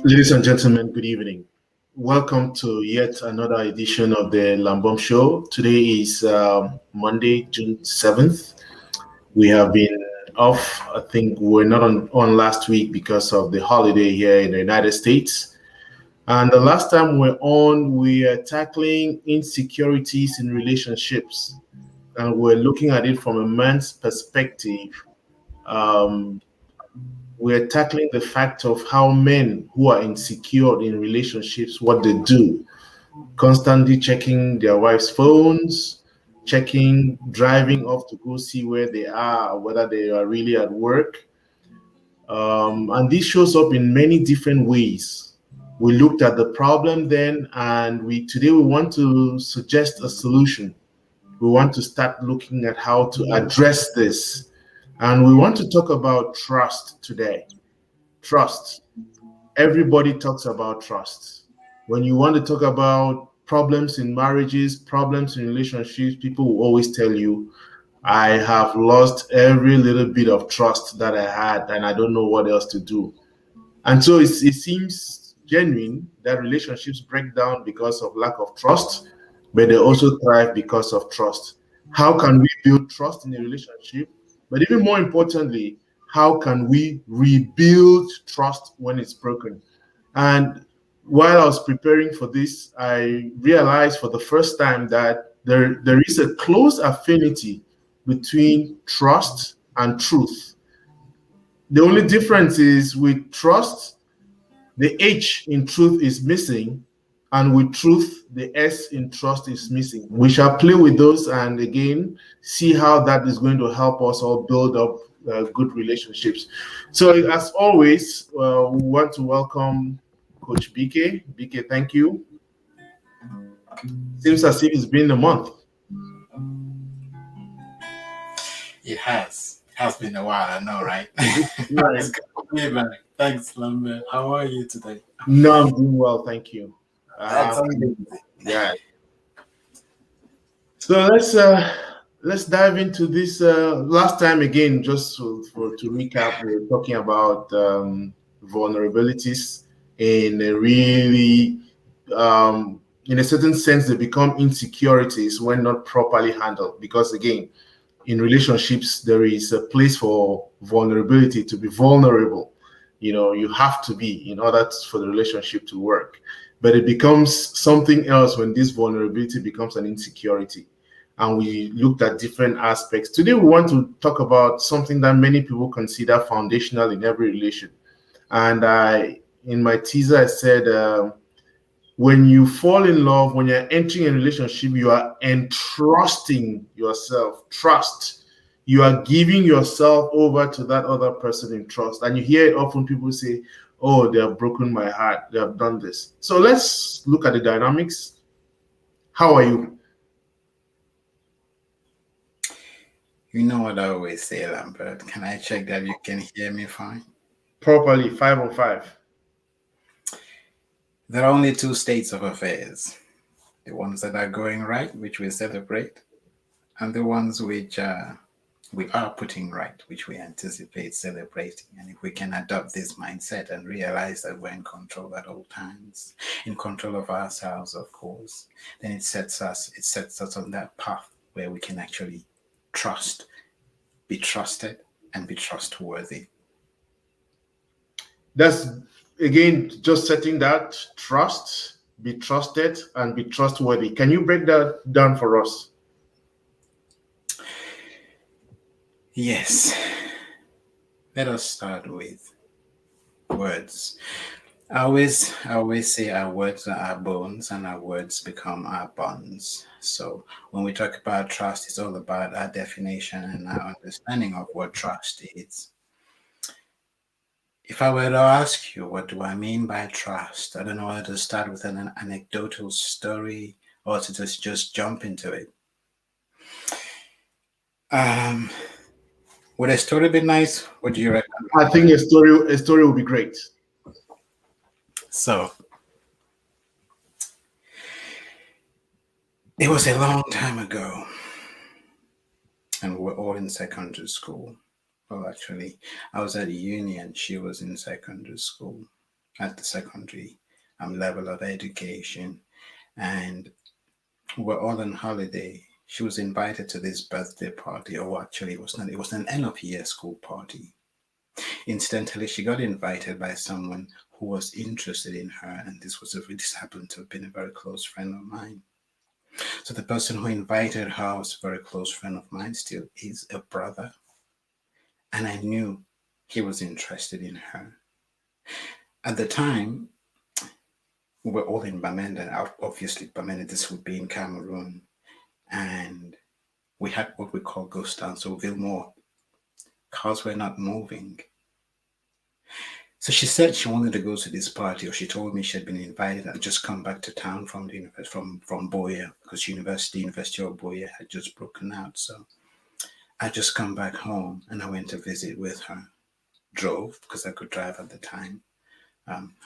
Ladies and gentlemen, good evening. Welcome to yet another edition of the Lambom Show. Today is Monday, June 7th. We have been off. I think we're not on last week because of the holiday here in the United States. And the last time we're on, we are tackling insecurities in relationships. And we're looking at it from a man's perspective. Um, we're tackling the fact of how men who are insecure in relationships, what they do, constantly checking their wives' phones, checking, driving off to go see where they are, whether they are really at work. And this shows up in many different ways. We looked at the problem then, and we want to suggest a solution. We want to start looking at how to address this. And we want to talk about trust today. Trust. Everybody talks about trust. When you want to talk about problems in marriages, problems in relationships, people will always tell you, I have lost every little bit of trust that I had, and I don't know what else to do. And so it seems genuine that relationships break down because of lack of trust, but they also thrive because of trust. How can we build trust in a relationship? But even more importantly, how can we rebuild trust when it's broken? And while I was preparing for this, I realized for the first time that there is a close affinity between trust and truth. The only difference is with trust, the H in truth is missing, and with truth, the S in trust is missing. We shall play with those and again see how that is going to help us all build up good relationships. So, as always, we want to welcome Coach BK. BK, thank you. Seems as if it's been a month. It has. It has been a while, I know, right? Right. Thanks, Lambert. How are you today? No, I'm doing well, thank you. That's amazing. Yeah. So let's dive into this. Last time again, just to recap, we were talking about vulnerabilities in a really, in a certain sense, they become insecurities when not properly handled. Because again, in relationships, there is a place for vulnerability to be vulnerable. You have to be in order for the relationship to work. But it becomes something else when this vulnerability becomes an insecurity. And we looked at different aspects. Today, we want to talk about something that many people consider foundational in every relation. And in my teaser, I said, when you fall in love, when you're entering a relationship, you are entrusting yourself. Trust. You are giving yourself over to that other person in trust. And you hear it often people say, oh, they have broken my heart. They have done this. So let's look at the dynamics. How are you? You know what I always say, Lambert. Can I check that you can hear me fine? Properly, 5 on 5. There are only two states of affairs. The ones that are going right, which we celebrate, and the ones which we are putting right, which we anticipate celebrating. And if we can adopt this mindset and realize that we're in control at all times, in control of ourselves, of course, then it sets us on that path where we can actually trust, be trusted, and be trustworthy. That's again just setting that trust, be trusted, and be trustworthy. Can you break that down for us? Yes. Let us start with words. I always say our words are our bones and our words become our bonds. So when we talk about trust, it's all about our definition and our understanding of what trust is. If I were to ask you, what do I mean by trust? I don't know whether to start with an anecdotal story or to just jump into it. Um, would a story be nice? What do you reckon? I think a story will be great. So, it was a long time ago, and we were all in secondary school. Well, actually, I was at uni and she was in secondary school. at the secondary level of education, and we were all on holiday. She was invited to this birthday party, or actually, it was not. It was an end of year school party. Incidentally, she got invited by someone who was interested in her, and this happened to have been a very close friend of mine. So the person who invited her was a very close friend of mine, still is a brother, and I knew he was interested in her. At the time, we were all in Bamenda. Obviously, Bamenda, this would be in Cameroon, and we had what we call ghost town, so Villemore. Cars were not moving. So she said she wanted to go to this party, or she told me she had been invited and just come back to town from the from Boya, because University of Boya had just broken out. So I just come back home and I went to visit with her. Drove because I could drive at the time.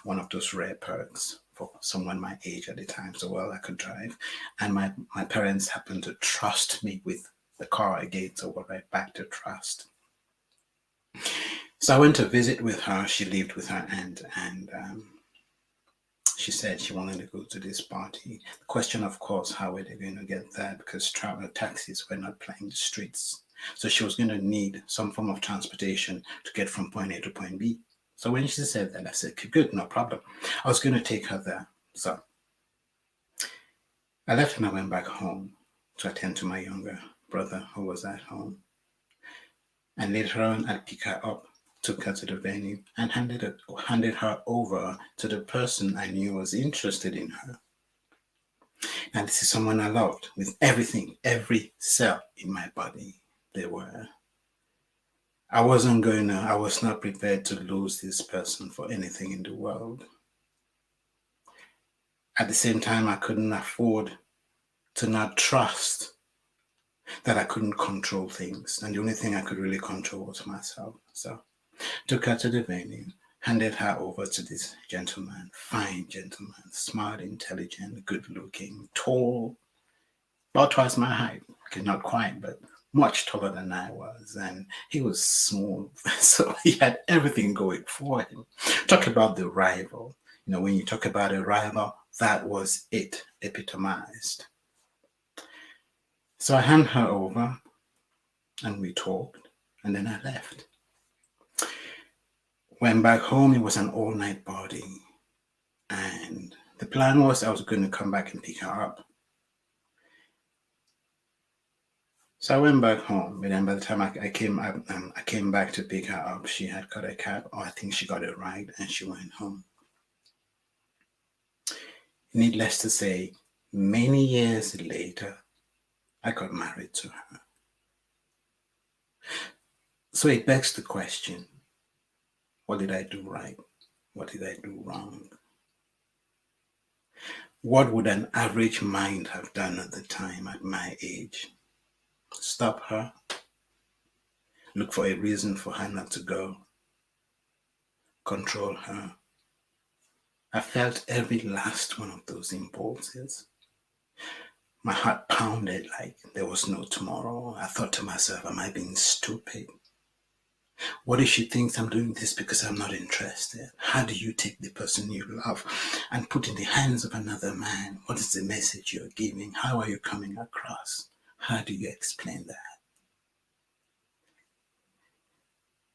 One of those rare perks for someone my age at the time. So well, I could drive, and my parents happened to trust me with the car again. So we're right back to trust. So I went to visit with her. She lived with her aunt, and she said she wanted to go to this party. The question, of course, how were they going to get there? Because taxis were not plying the streets. So she was going to need some form of transportation to get from point A to point B. So when she said that, I said, good, no problem. I was going to take her there. So I left and I went back home to attend to my younger brother who was at home. And later on, I'd pick her up, took her to the venue, and handed her over to the person I knew was interested in her. And this is someone I loved with everything, every cell in my body. They were. I was not prepared to lose this person for anything in the world. At the same time, I couldn't afford to not trust that I couldn't control things. And the only thing I could really control was myself. So took her to the venue, handed her over to this gentleman, fine gentleman, smart, intelligent, good looking, tall, about twice my height. Okay, not quite, but much taller than I was. And he was smooth. So he had everything going for him. Talk about the rival. When you talk about a rival, that was it, epitomized. So I handed her over and we talked, and then I left. Went back home, it was an all night party. And the plan was I was going to come back and pick her up. So I went back home, but then by the time I came back to pick her up, she had got a cab, or I think she got a ride, and she went home. Needless to say, many years later, I got married to her. So it begs the question, what did I do right? What did I do wrong? What would an average mind have done at the time at my age? Stop her? Look for a reason for her not to go? Control her? I felt every last one of those impulses. My heart pounded like there was no tomorrow. I thought to myself, am I being stupid? What if she thinks I'm doing this because I'm not interested? How do you take the person you love and put in the hands of another man? What is the message you're giving? How are you coming across? How do you explain that?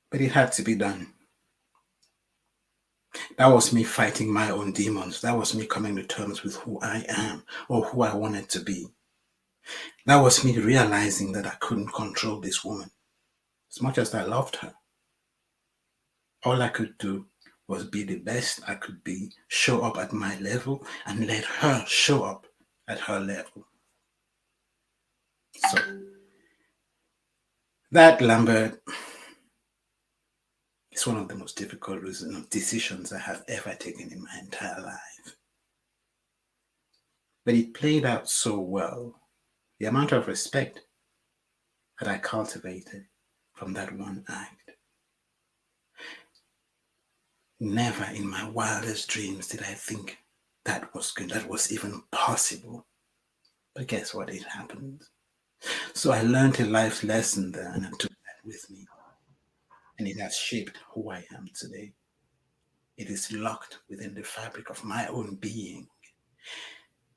But it had to be done. That was me fighting my own demons. That was me coming to terms with who I am or who I wanted to be. That was me realizing that I couldn't control this woman. As much as I loved her, all I could do was be the best I could be, show up at my level, and let her show up at her level. So, that, Lambert, is one of the most difficult decisions I have ever taken in my entire life. But it played out so well. The amount of respect that I cultivated from that one act. Never in my wildest dreams did I think that was even possible. But guess what? It happened. So I learned a life lesson there, and I took that with me. And it has shaped who I am today. It is locked within the fabric of my own being.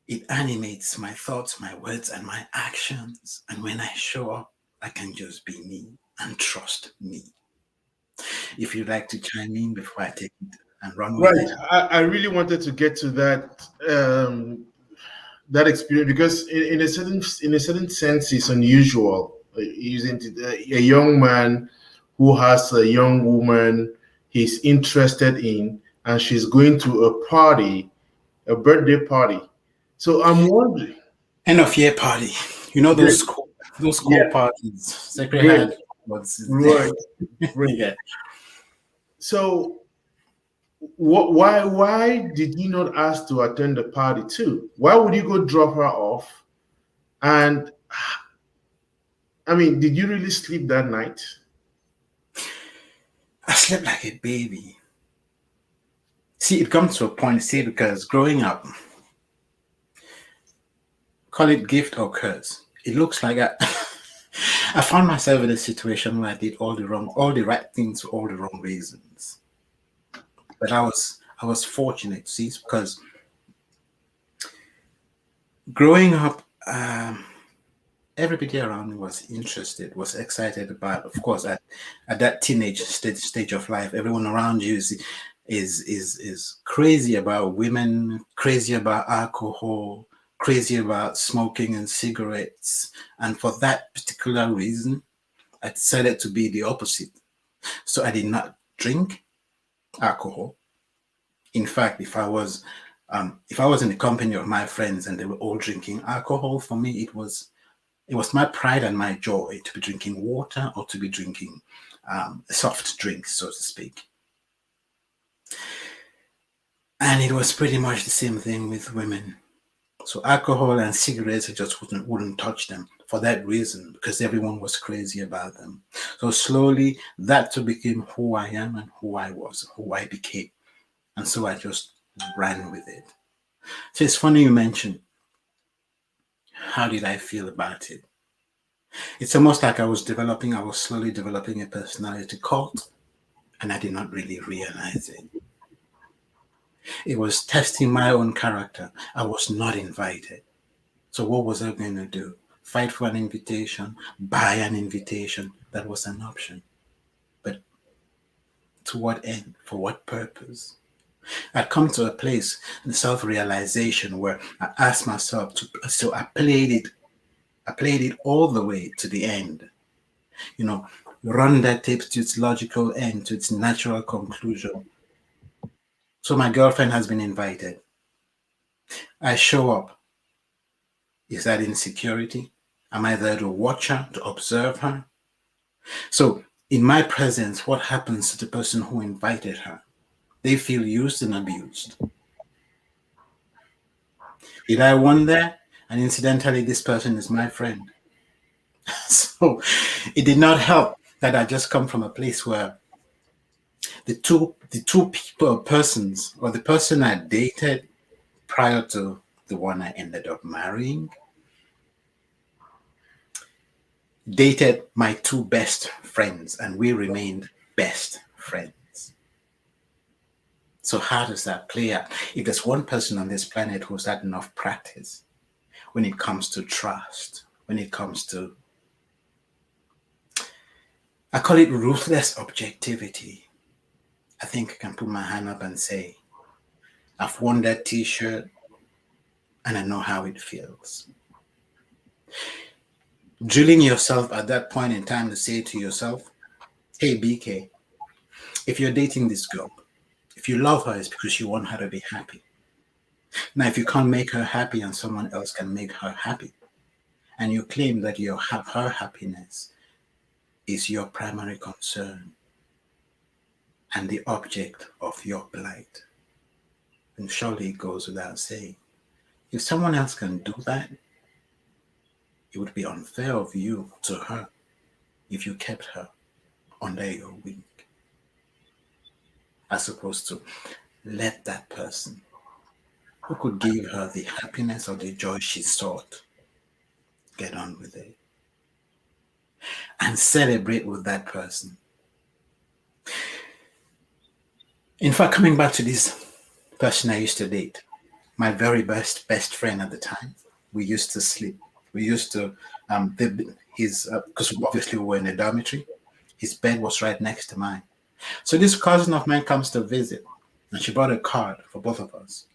It animates my thoughts, my words, and my actions. And when I show up, I can just be me and trust me. If you'd like to chime in before I take it and run with Right. it. I really wanted to get to that experience because in a certain sense it's unusual, isn't it? A young man who has a young woman he's interested in, and she's going to a party, a birthday party. So I'm wondering. End of year party. You know Great. those school Yeah. parties. Sacred Great. Heart was Right. Great. yeah. So why did you not ask to attend the party too? Why would you go drop her off? And I mean, did you really sleep that night? I slept like a baby. See, it comes to a point, see, because growing up, call it gift or curse. It looks like I found myself in a situation where I did all the right things for all the wrong reasons. But I was fortunate, see, because growing up, everybody around me was interested, was excited about. Of course, at that teenage stage of life, everyone around you is crazy about women, crazy about alcohol, crazy about smoking and cigarettes, and for that particular reason, I decided to be the opposite. So I did not drink alcohol. In fact, if I was in the company of my friends and they were all drinking alcohol, for me it was my pride and my joy to be drinking water or to be drinking soft drinks, so to speak. And it was pretty much the same thing with women. So alcohol and cigarettes, I just wouldn't touch them for that reason, because everyone was crazy about them. So slowly, that too became who I am and who I was, who I became. And so I just ran with it. So it's funny you mentioned, how did I feel about it? It's almost like I was slowly developing a personality cult, and I did not really realize it. It was testing my own character. I was not invited. So what was I going to do? Fight for an invitation, buy an invitation? That was an option. But to what end? For what purpose? I'd come to a place in self-realization where I asked myself to, so I played it all the way to the end. You know, run that tape to its logical end, to its natural conclusion. So my girlfriend has been invited. I show up. Is that insecurity? Am I there to watch her, to observe her? So, in my presence, what happens to the person who invited her? They feel used and abused. Did I want that? And incidentally, this person is my friend. So, it did not help that I just come from a place where the two people persons, or the person I dated prior to the one I ended up marrying, dated my two best friends, and we remained best friends. So how does that play out? If there's one person on this planet who's had enough practice when it comes to trust, when it comes to, I call it ruthless objectivity, I think I can put my hand up and say, I've worn that t-shirt and I know how it feels. Drilling yourself at that point in time to say to yourself, hey, BK, if you're dating this girl, if you love her, it's because you want her to be happy. Now, if you can't make her happy and someone else can make her happy, and you claim that her happiness is your primary concern and the object of your plight, then surely it goes without saying. If someone else can do that, it would be unfair of you to her if you kept her under your wing, as opposed to let that person who could give her the happiness or the joy she sought get on with it and celebrate with that person. In fact, coming back to this person I used to date, my very best friend at the time, we used to sleep. We used to his because obviously we were in a dormitory. His bed was right next to mine. So this cousin of mine comes to visit, and she brought a card for both of us.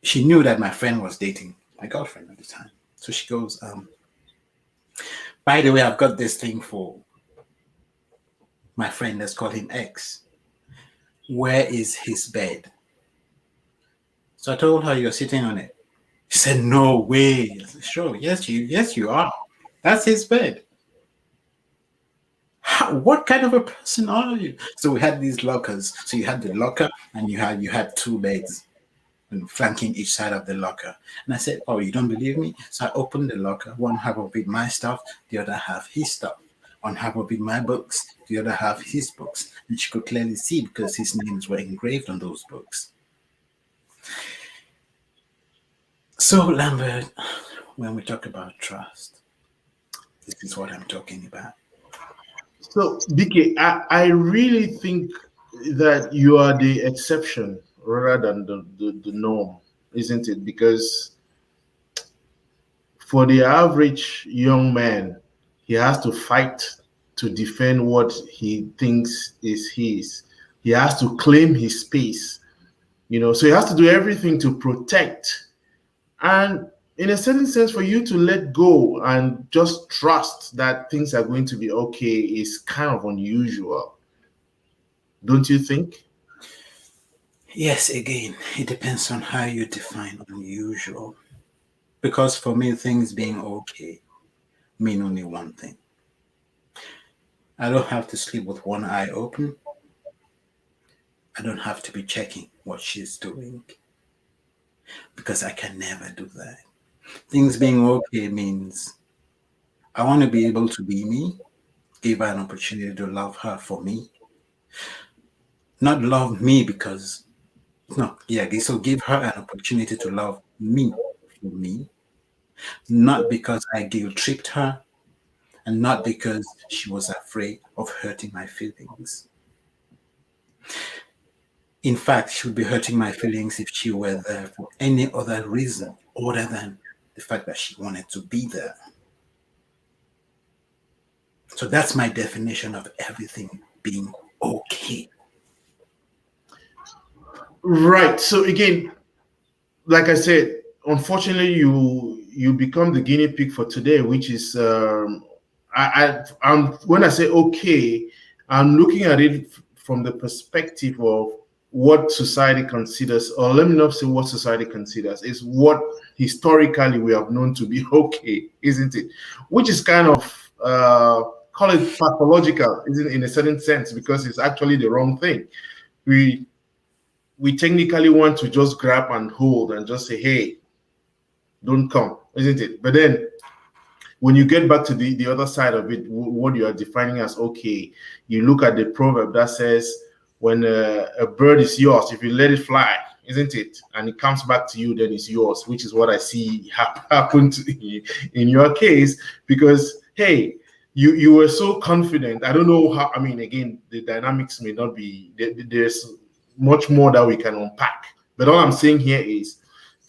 She knew that my friend was dating my girlfriend at the time. So she goes, by the way, I've got this thing for my friend. Let's call him X. Where is his bed? So I told her, you're sitting on it. She said, no way. I said, sure, yes, you are. That's his bed. What kind of a person are you? So we had these lockers. So you had the locker and you had two beds flanking each side of the locker. And I said, oh, you don't believe me? So I opened the locker, one half of it my stuff, the other half his stuff. One half of it my books, the other half his books. And she could clearly see because his names were engraved on those books. So, Lambert, when we talk about trust, this is what I'm talking about. So, BK, I really think that you are the exception rather than the norm, isn't it? Because for the average young man, he has to fight to defend what he thinks is his. He has to claim his space, so he has to do everything to protect. And in a certain sense, for you to let go and just trust that things are going to be okay is kind of unusual, don't you think? Yes, again, it depends on how you define unusual. Because for me, things being okay mean only one thing. I don't have to sleep with one eye open. I don't have to be checking what she's doing because I can never do that. Things being okay means I want to be able to be me, give her an opportunity to love her for me, not love me because, no, yeah, so give her an opportunity to love me for me, not because I guilt tripped her and not because she was afraid of hurting my feelings. In fact, she would be hurting my feelings if she were there for any other reason other than the fact that she wanted to be there. So that's my definition of everything being okay. Right. So again, like I said, unfortunately, you become the guinea pig for today, which is I'm when I say okay, I'm looking at it from the perspective of what society considers, or let me not say what society considers, is what historically we have known to be okay, isn't it? Which is kind of call it pathological, isn't it, in a certain sense, because it's actually the wrong thing. We we technically want to just grab and hold and just say, hey, don't come, isn't it? But then when you get back to the other side of it, what you are defining as okay, you look at the proverb that says, when a bird is yours, if you let it fly, isn't it? And it comes back to you, then it's yours, which is what I see happen in your case, because, hey, you were so confident. I don't know how, I mean, again, the dynamics may not be, there's much more that we can unpack. But all I'm saying here is,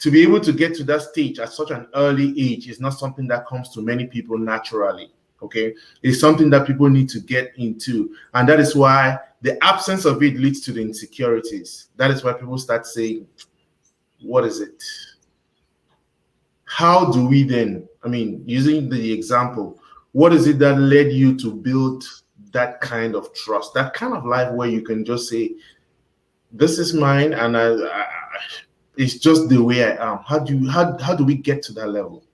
to be able to get to that stage at such an early age is not something that comes to many people naturally. Okay, it's something that people need to get into, and that is why the absence of it leads to the insecurities. That is why people start saying, what is it? How do we then, I mean, using the example, what is it that led you to build that kind of trust, that kind of life where you can just say, this is mine, and it's just the way I am. How do we get to that level?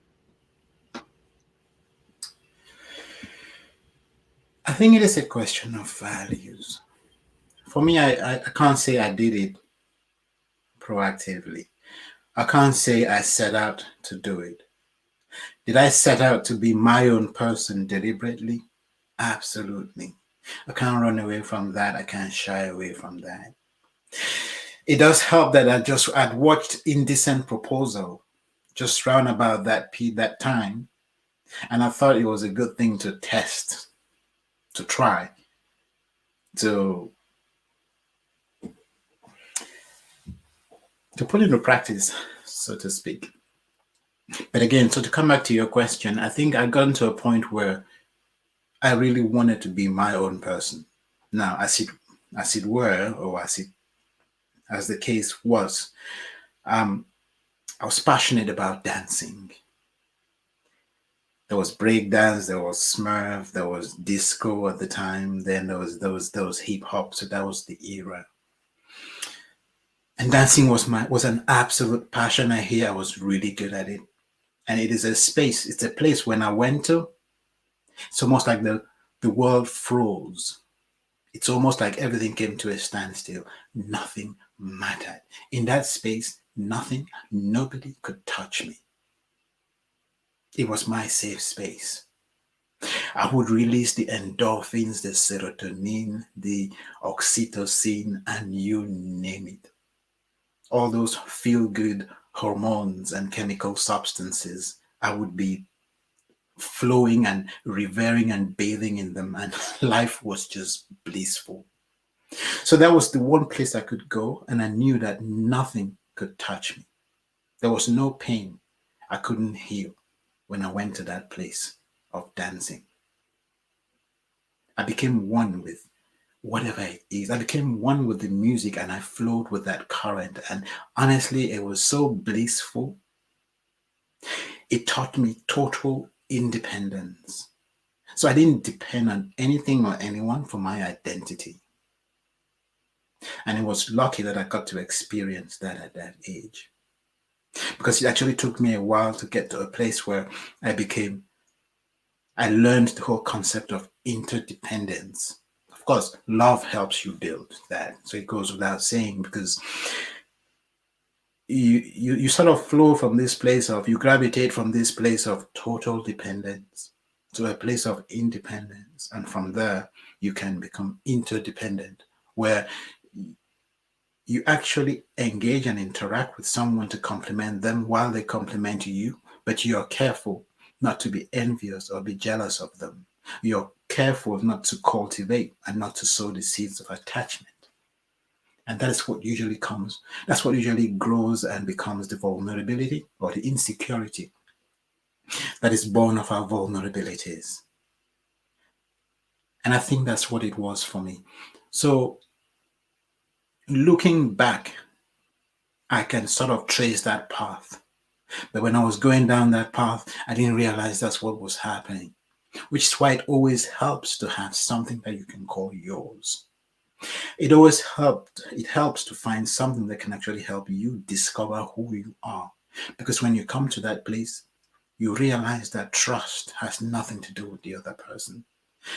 I think it is a question of values. For me, I can't say I did it proactively. I can't say I set out to do it. Did I set out to be my own person deliberately? Absolutely. I can't run away from that. I can't shy away from that. It does help that I'd watched Indecent Proposal just round about that time, and I thought it was a good thing to test, to try, to to put into practice, so to speak. But again, so to come back to your question, I think I got to a point where I really wanted to be my own person. Now, as it were, or as the case was, um, I was passionate about dancing. There was breakdance, there was Smurf, there was disco at the time. Then there was hip hop. So that was the era. And dancing was an absolute passion. I hear I was really good at it, and it is a space. It's a place when I went to. It's almost like the world froze. It's almost like everything came to a standstill. Nothing mattered in that space. Nothing, nobody could touch me. It was my safe space. I would release the endorphins, the serotonin, the oxytocin, and you name it. All those feel good hormones and chemical substances. I would be flowing and revering and bathing in them, and life was just blissful. So that was the one place I could go, and I knew that nothing could touch me. There was no pain I couldn't heal when I went to that place of dancing. I became one with whatever it is. I became one with the music and I flowed with that current. And honestly, it was so blissful. It taught me total independence. So I didn't depend on anything or anyone for my identity. And it was lucky that I got to experience that at that age. Because it actually took me a while to get to a place where I learned the whole concept of interdependence. Of course, love helps you build that. So it goes without saying, because you sort of flow from this place of, you gravitate from this place of total dependence to a place of independence. And from there, you can become interdependent, where you actually engage and interact with someone to complement them while they complement you, but you are careful not to be envious or be jealous of them. You're careful not to cultivate and not to sow the seeds of attachment. And that is what usually comes, that's what usually grows and becomes the vulnerability or the insecurity that is born of our vulnerabilities. And I think that's what it was for me. So looking back, I can sort of trace that path. But when I was going down that path, I didn't realize that's what was happening, which is why it always helps to have something that you can call yours. It helps to find something that can actually help you discover who you are. Because when you come to that place, you realize that trust has nothing to do with the other person.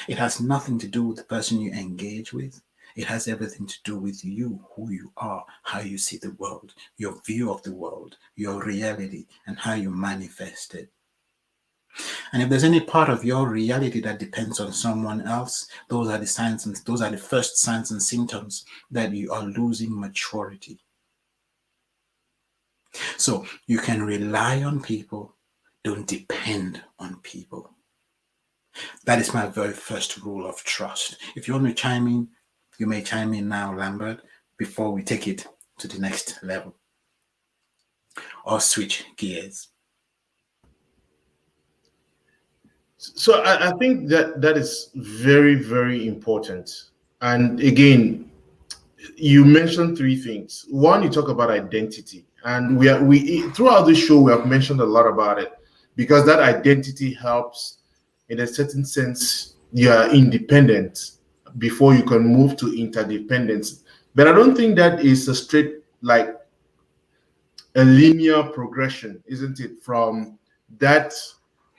It has nothing to do with the person you engage with. It has everything to do with you, who you are, how you see the world, your view of the world, your reality, and how you manifest it. And if there's any part of your reality that depends on someone else, those are the signs, and those are the first signs and symptoms that you are losing maturity. So you can rely on people, don't depend on people. That is my very first rule of trust. If you want to chime in, you may chime in now, Lambert, before we take it to the next level or switch gears. So I think that that is very, very important. And again, you mentioned three things. One, you talk about identity, and we throughout this show we have mentioned a lot about it because that identity helps, in a certain sense, you are independent before you can move to interdependence. But I don't think that is a straight like a linear progression, isn't it? From that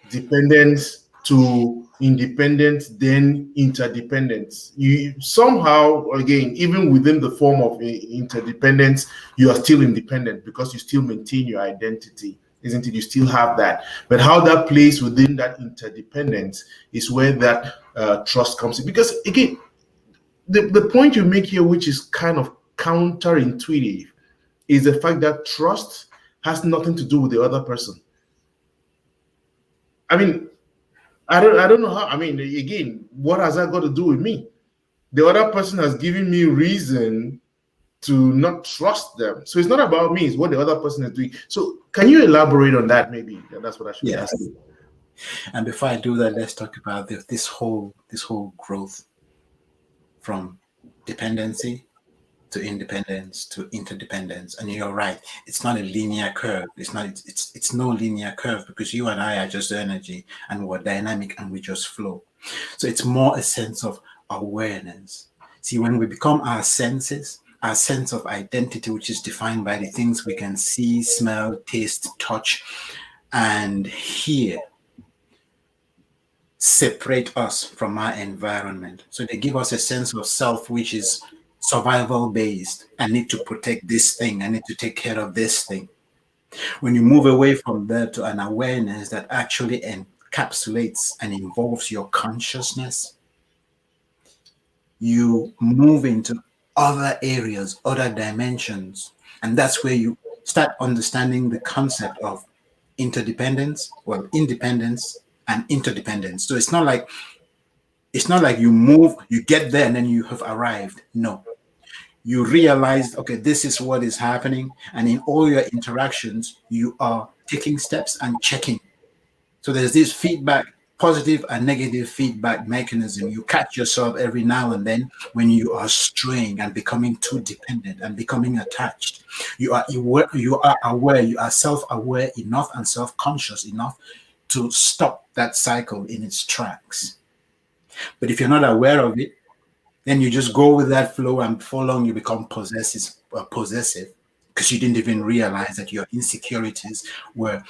dependence to independence, then interdependence. You somehow, again, even within the form of interdependence, you are still independent because you still maintain your identity, isn't it? You still have that. But how that plays within that interdependence is where that trust comes in. Because again, the point you make here, which is kind of counterintuitive, is the fact that trust has nothing to do with the other person. I mean, I don't know how. I mean, again, what has that got to do with me? The other person has given me reason to not trust them. So it's not about me, it's what the other person is doing. So can you elaborate on that maybe? Yeah, that's what I should be Yes. asking. And before I do that, let's talk about this whole growth from dependency to independence to interdependence. And you're right, it's not a linear curve. It's no linear curve, because you and I are just energy, and we're dynamic, and we just flow. So it's more a sense of awareness. See, when we become our senses, our sense of identity, which is defined by the things we can see, smell, taste, touch, and hear, separate us from our environment. So they give us a sense of self which is survival based. I need to protect this thing. I need to take care of this thing. When you move away from there to an awareness that actually encapsulates and involves your consciousness, you move into other areas, other dimensions. And that's where you start understanding the concept of interdependence, well, independence and interdependence. So it's not like you move, you get there, and then you have arrived. No. You realize, okay, this is what is happening. And in all your interactions, you are taking steps and checking. So there's this feedback, positive and negative feedback mechanism. You catch yourself every now and then when you are straying and becoming too dependent and becoming attached. You are aware, you are self-aware enough and self-conscious enough to stop that cycle in its tracks. But if you're not aware of it, then you just go with that flow, and before long you become possessive, because you didn't even realize that your insecurities were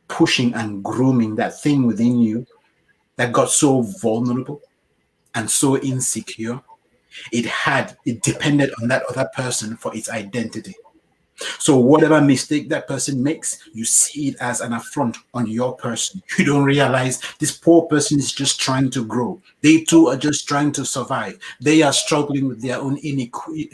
pushing and grooming that thing within you that got so vulnerable and so insecure. It depended on that other person for its identity. So whatever mistake that person makes, you see it as an affront on your person. You don't realize this poor person is just trying to grow. They too are just trying to survive. They are struggling with their own iniquities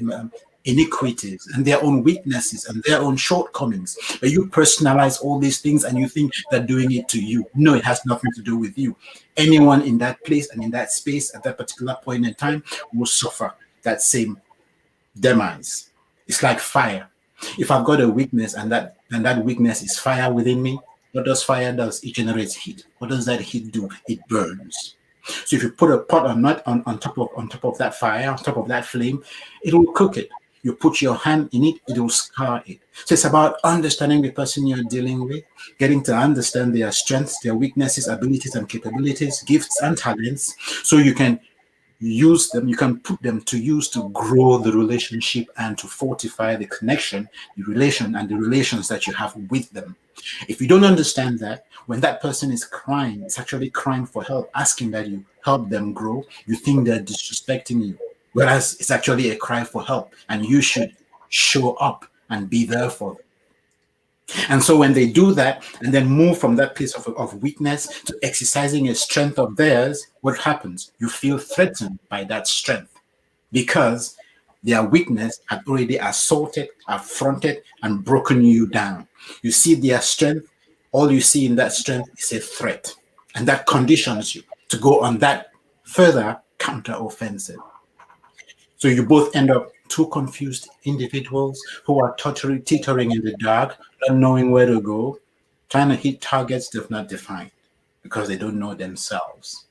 and their own weaknesses and their own shortcomings. But you personalize all these things and you think they're doing it to you. No, it has nothing to do with you. Anyone in that place and in that space at that particular point in time will suffer that same demise. It's like fire. If I've got a weakness, and that weakness is fire within me, what does fire does? It generates heat. What does that heat do? It burns. So if you put a pot on top of that fire, on top of that flame, it will cook it. You put your hand in it, it will scar it. So it's about understanding the person you're dealing with, getting to understand their strengths, their weaknesses, abilities, and capabilities, gifts and talents, so you can use them, you can put them to use to grow the relationship and to fortify the connection, the relation, and the relations that you have with them. If you don't understand that, when that person is crying, it's actually crying for help, asking that you help them grow, you think they're disrespecting you. Whereas it's actually a cry for help, and you should show up and be there for them. And so when they do that and then move from that place of weakness to exercising a strength of theirs, what happens? You feel threatened by that strength, because their weakness had already assaulted, affronted, and broken you down. You see their strength, all you see in that strength is a threat. And that conditions you to go on that further counteroffensive. So you both end up two confused individuals who are teetering in the dark, not knowing where to go, trying to hit targets they've not defined because they don't know themselves.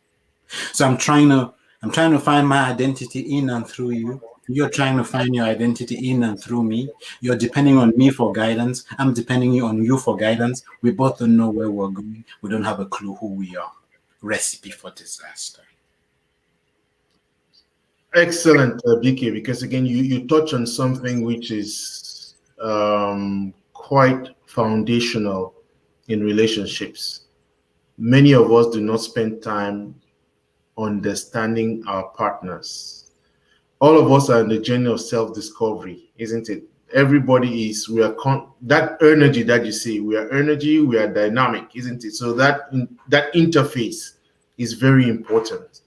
So I'm trying to find my identity in and through you. You're trying to find your identity in and through me. You're depending on me for guidance. I'm depending on you for guidance. We both don't know where we're going. We don't have a clue who we are. Recipe for disaster. Excellent, BK, because again, you touch on something which is quite foundational in relationships. Many of us do not spend time understanding our partners. All of us are in the journey of self-discovery, isn't it? Everybody is, that energy that you see, we are energy, we are dynamic, isn't it? So that interface is very important.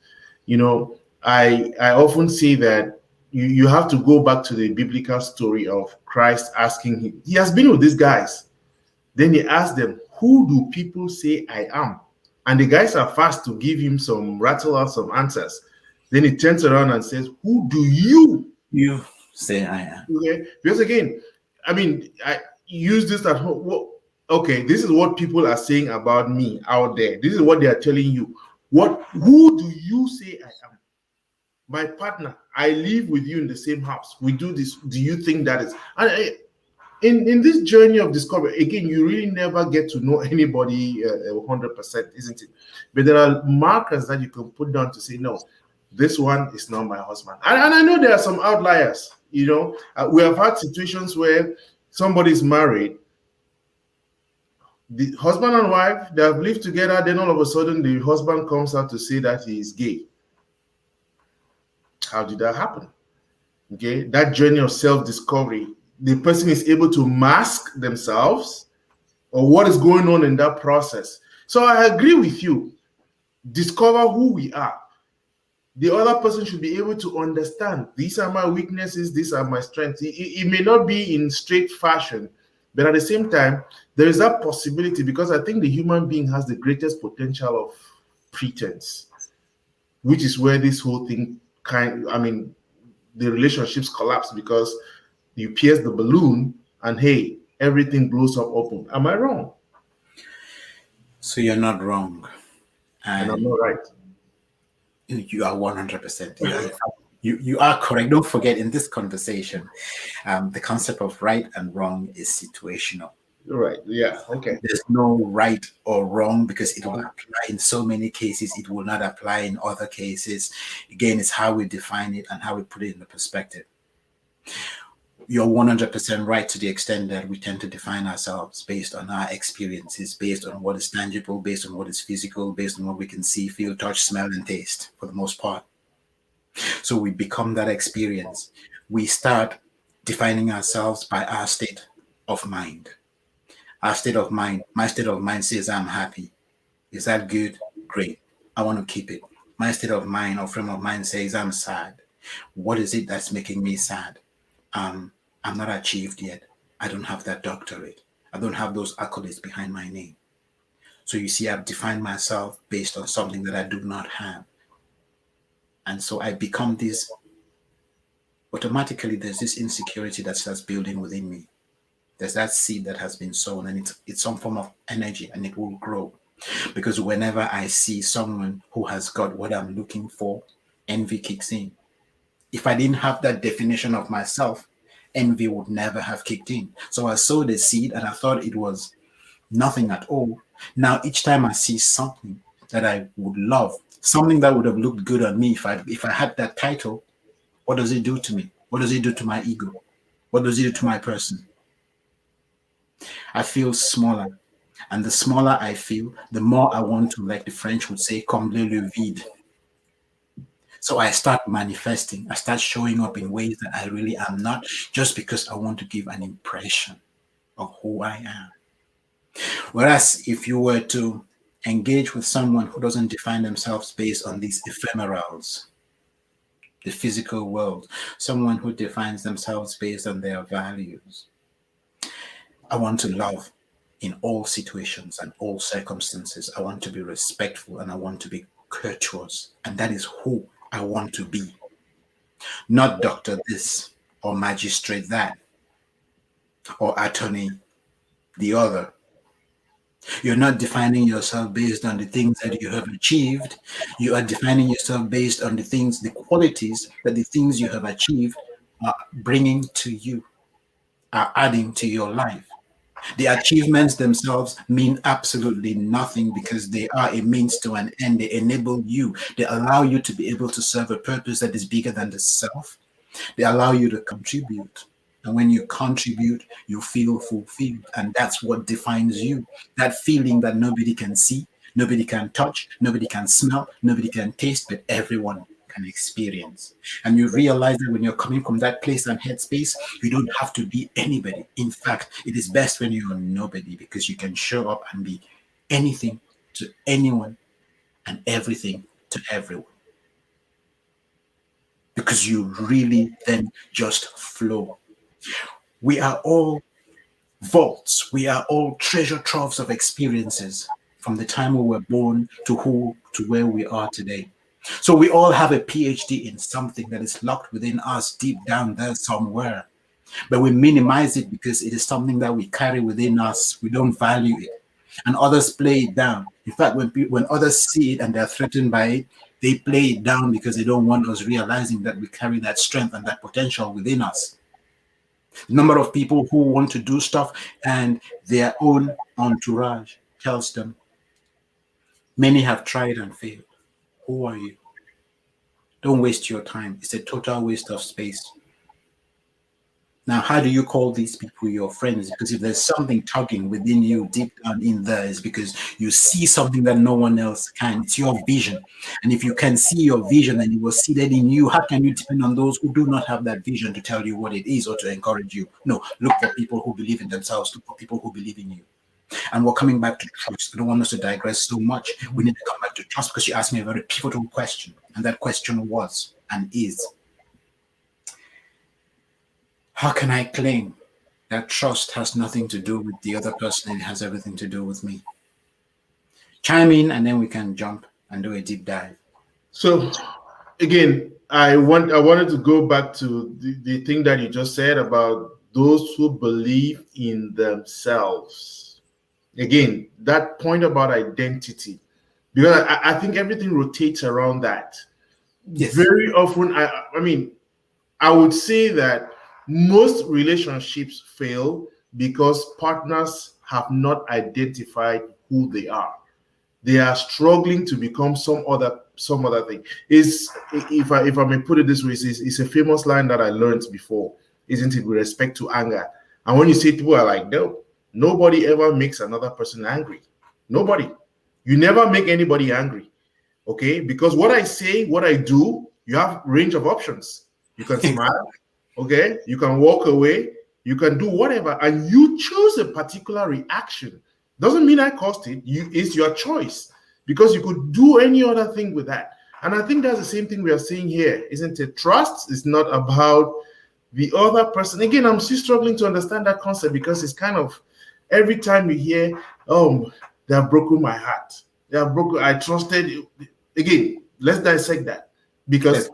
You know, I often say that you have to go back to the biblical story of Christ asking him. He has been with these guys. Then he asked them, "Who do people say I am?" And the guys are fast to give him rattle out some answers. Then he turns around and says, "Who do you You. Say I am. Okay, because again, I mean, I use this at home. Well, okay, this is what people are saying about me out there. This is what they are telling you. What? Who do you say I am? My partner. I live with you in the same house. We do this. Do you think that is? And in this journey of discovery, again, you really never get to know anybody 100%, isn't it? But there are markers that you can put down to say, no, this one is not my husband. And I know there are some outliers. We have had situations where somebody's married, the husband and wife, they have lived together, then all of a sudden the husband comes out to say that he is gay. How did that happen? Okay, that journey of self-discovery, the person is able to mask themselves or what is going on in that process. So I agree with you. Discover who we are. The other person should be able to understand these are my weaknesses, these are my strengths. It may not be in straight fashion, but at the same time, there is that possibility because I think the human being has the greatest potential of pretense, which is where this whole thing the relationships collapse because you pierce the balloon and hey, everything blows up open. Am I wrong? So you're not wrong, And I'm and not right. you are 100%. You are correct. Don't forget in this conversation, the concept of right and wrong is situational. Right. Yeah. Okay. There's no right or wrong because it will apply in so many cases. It will not apply in other cases. Again, it's how we define it and how we put it in the perspective. You're 100% right to the extent that we tend to define ourselves based on our experiences, based on what is tangible, based on what is physical, based on what we can see, feel, touch, smell, and taste for the most part. So we become that experience. We start defining ourselves by our state of mind. Our state of mind, my state of mind says I'm happy. Is that good? Great. I want to keep it. My state of mind or frame of mind says I'm sad. What is it that's making me sad? I'm not achieved yet. I don't have that doctorate. I don't have those accolades behind my name. So you see, I've defined myself based on something that I do not have. And so I become this, automatically, there's this insecurity that starts building within me. There's that seed that has been sown, and it's some form of energy, and it will grow. Because whenever I see someone who has got what I'm looking for, envy kicks in. If I didn't have that definition of myself, envy would never have kicked in. So I sowed a seed and I thought it was nothing at all. Now, each time I see something that I would love, something that would have looked good on me if I had that title, what does it do to me? What does it do to my ego? What does it do to my person? I feel smaller. And the smaller I feel, the more I want to, like the French would say, combler le vide. So I start manifesting, I start showing up in ways that I really am not, just because I want to give an impression of who I am. Whereas if you were to engage with someone who doesn't define themselves based on these ephemerals, the physical world, someone who defines themselves based on their values, I want to love in all situations and all circumstances. I want to be respectful and I want to be courteous. And that is who I want to be. Not doctor this or magistrate that or attorney the other. You're not defining yourself based on the things that you have achieved. You are defining yourself based on the things, the qualities that the things you have achieved are bringing to you, are adding to your life. The achievements themselves mean absolutely nothing because they are a means to an end. They enable you, they allow you to be able to serve a purpose that is bigger than the self. They allow you to contribute. And when you contribute, you feel fulfilled. And that's what defines you. That feeling that nobody can see, nobody can touch, nobody can smell, nobody can taste, but everyone can experience. And you realize that when you're coming from that place and headspace, you don't have to be anybody. In fact, it is best when you're nobody because you can show up and be anything to anyone and everything to everyone. Because you really then just flow. We are all vaults, we are all treasure troves of experiences from the time we were born to where we are today. So we all have a PhD in something that is locked within us deep down there somewhere. But we minimize it because it is something that we carry within us. We don't value it. And others play it down. In fact, when others see it and they're threatened by it, they play it down because they don't want us realizing that we carry that strength and that potential within us. The number of people who want to do stuff and their own entourage tells them many have tried and failed. Who are you? Don't waste your time. It's a total waste of space. Now, how do you call these people your friends? Because if there's something tugging within you deep down in there, it's because you see something that no one else can. It's your vision. And if you can see your vision and it was seated in you, how can you depend on those who do not have that vision to tell you what it is or to encourage you? No, look for people who believe in themselves, look for people who believe in you. And we're coming back to trust. I don't want us to digress so much. We need to come back to trust because you asked me a very pivotal question. And that question was and is, how can I claim that trust has nothing to do with the other person and it has everything to do with me? Chime in and then we can jump and do a deep dive. So again, I wanted to go back to the thing that you just said about those who believe in themselves. Again, that point about identity, because I think everything rotates around that. Yes. Very often, I mean, I would say that most relationships fail because partners have not identified who they are. They are struggling to become some other thing. Is if I may put it this way, it's a famous line that I learned before, isn't it? With respect to anger, and when you say people are like, no, nobody ever makes another person angry. Nobody. You never make anybody angry. Okay, because what I say, what I do, you have range of options. You can smile, okay, you can walk away, you can do whatever, and you choose a particular reaction. Doesn't mean I caused it. It's your choice, because you could do any other thing with that. And I think that's the same thing we are seeing here, isn't it? Trust is not about the other person. Again, I'm still struggling to understand that concept, because it's kind of every time you hear, oh, they have broken my heart. They have broken, I trusted you. Again, let's dissect that. Because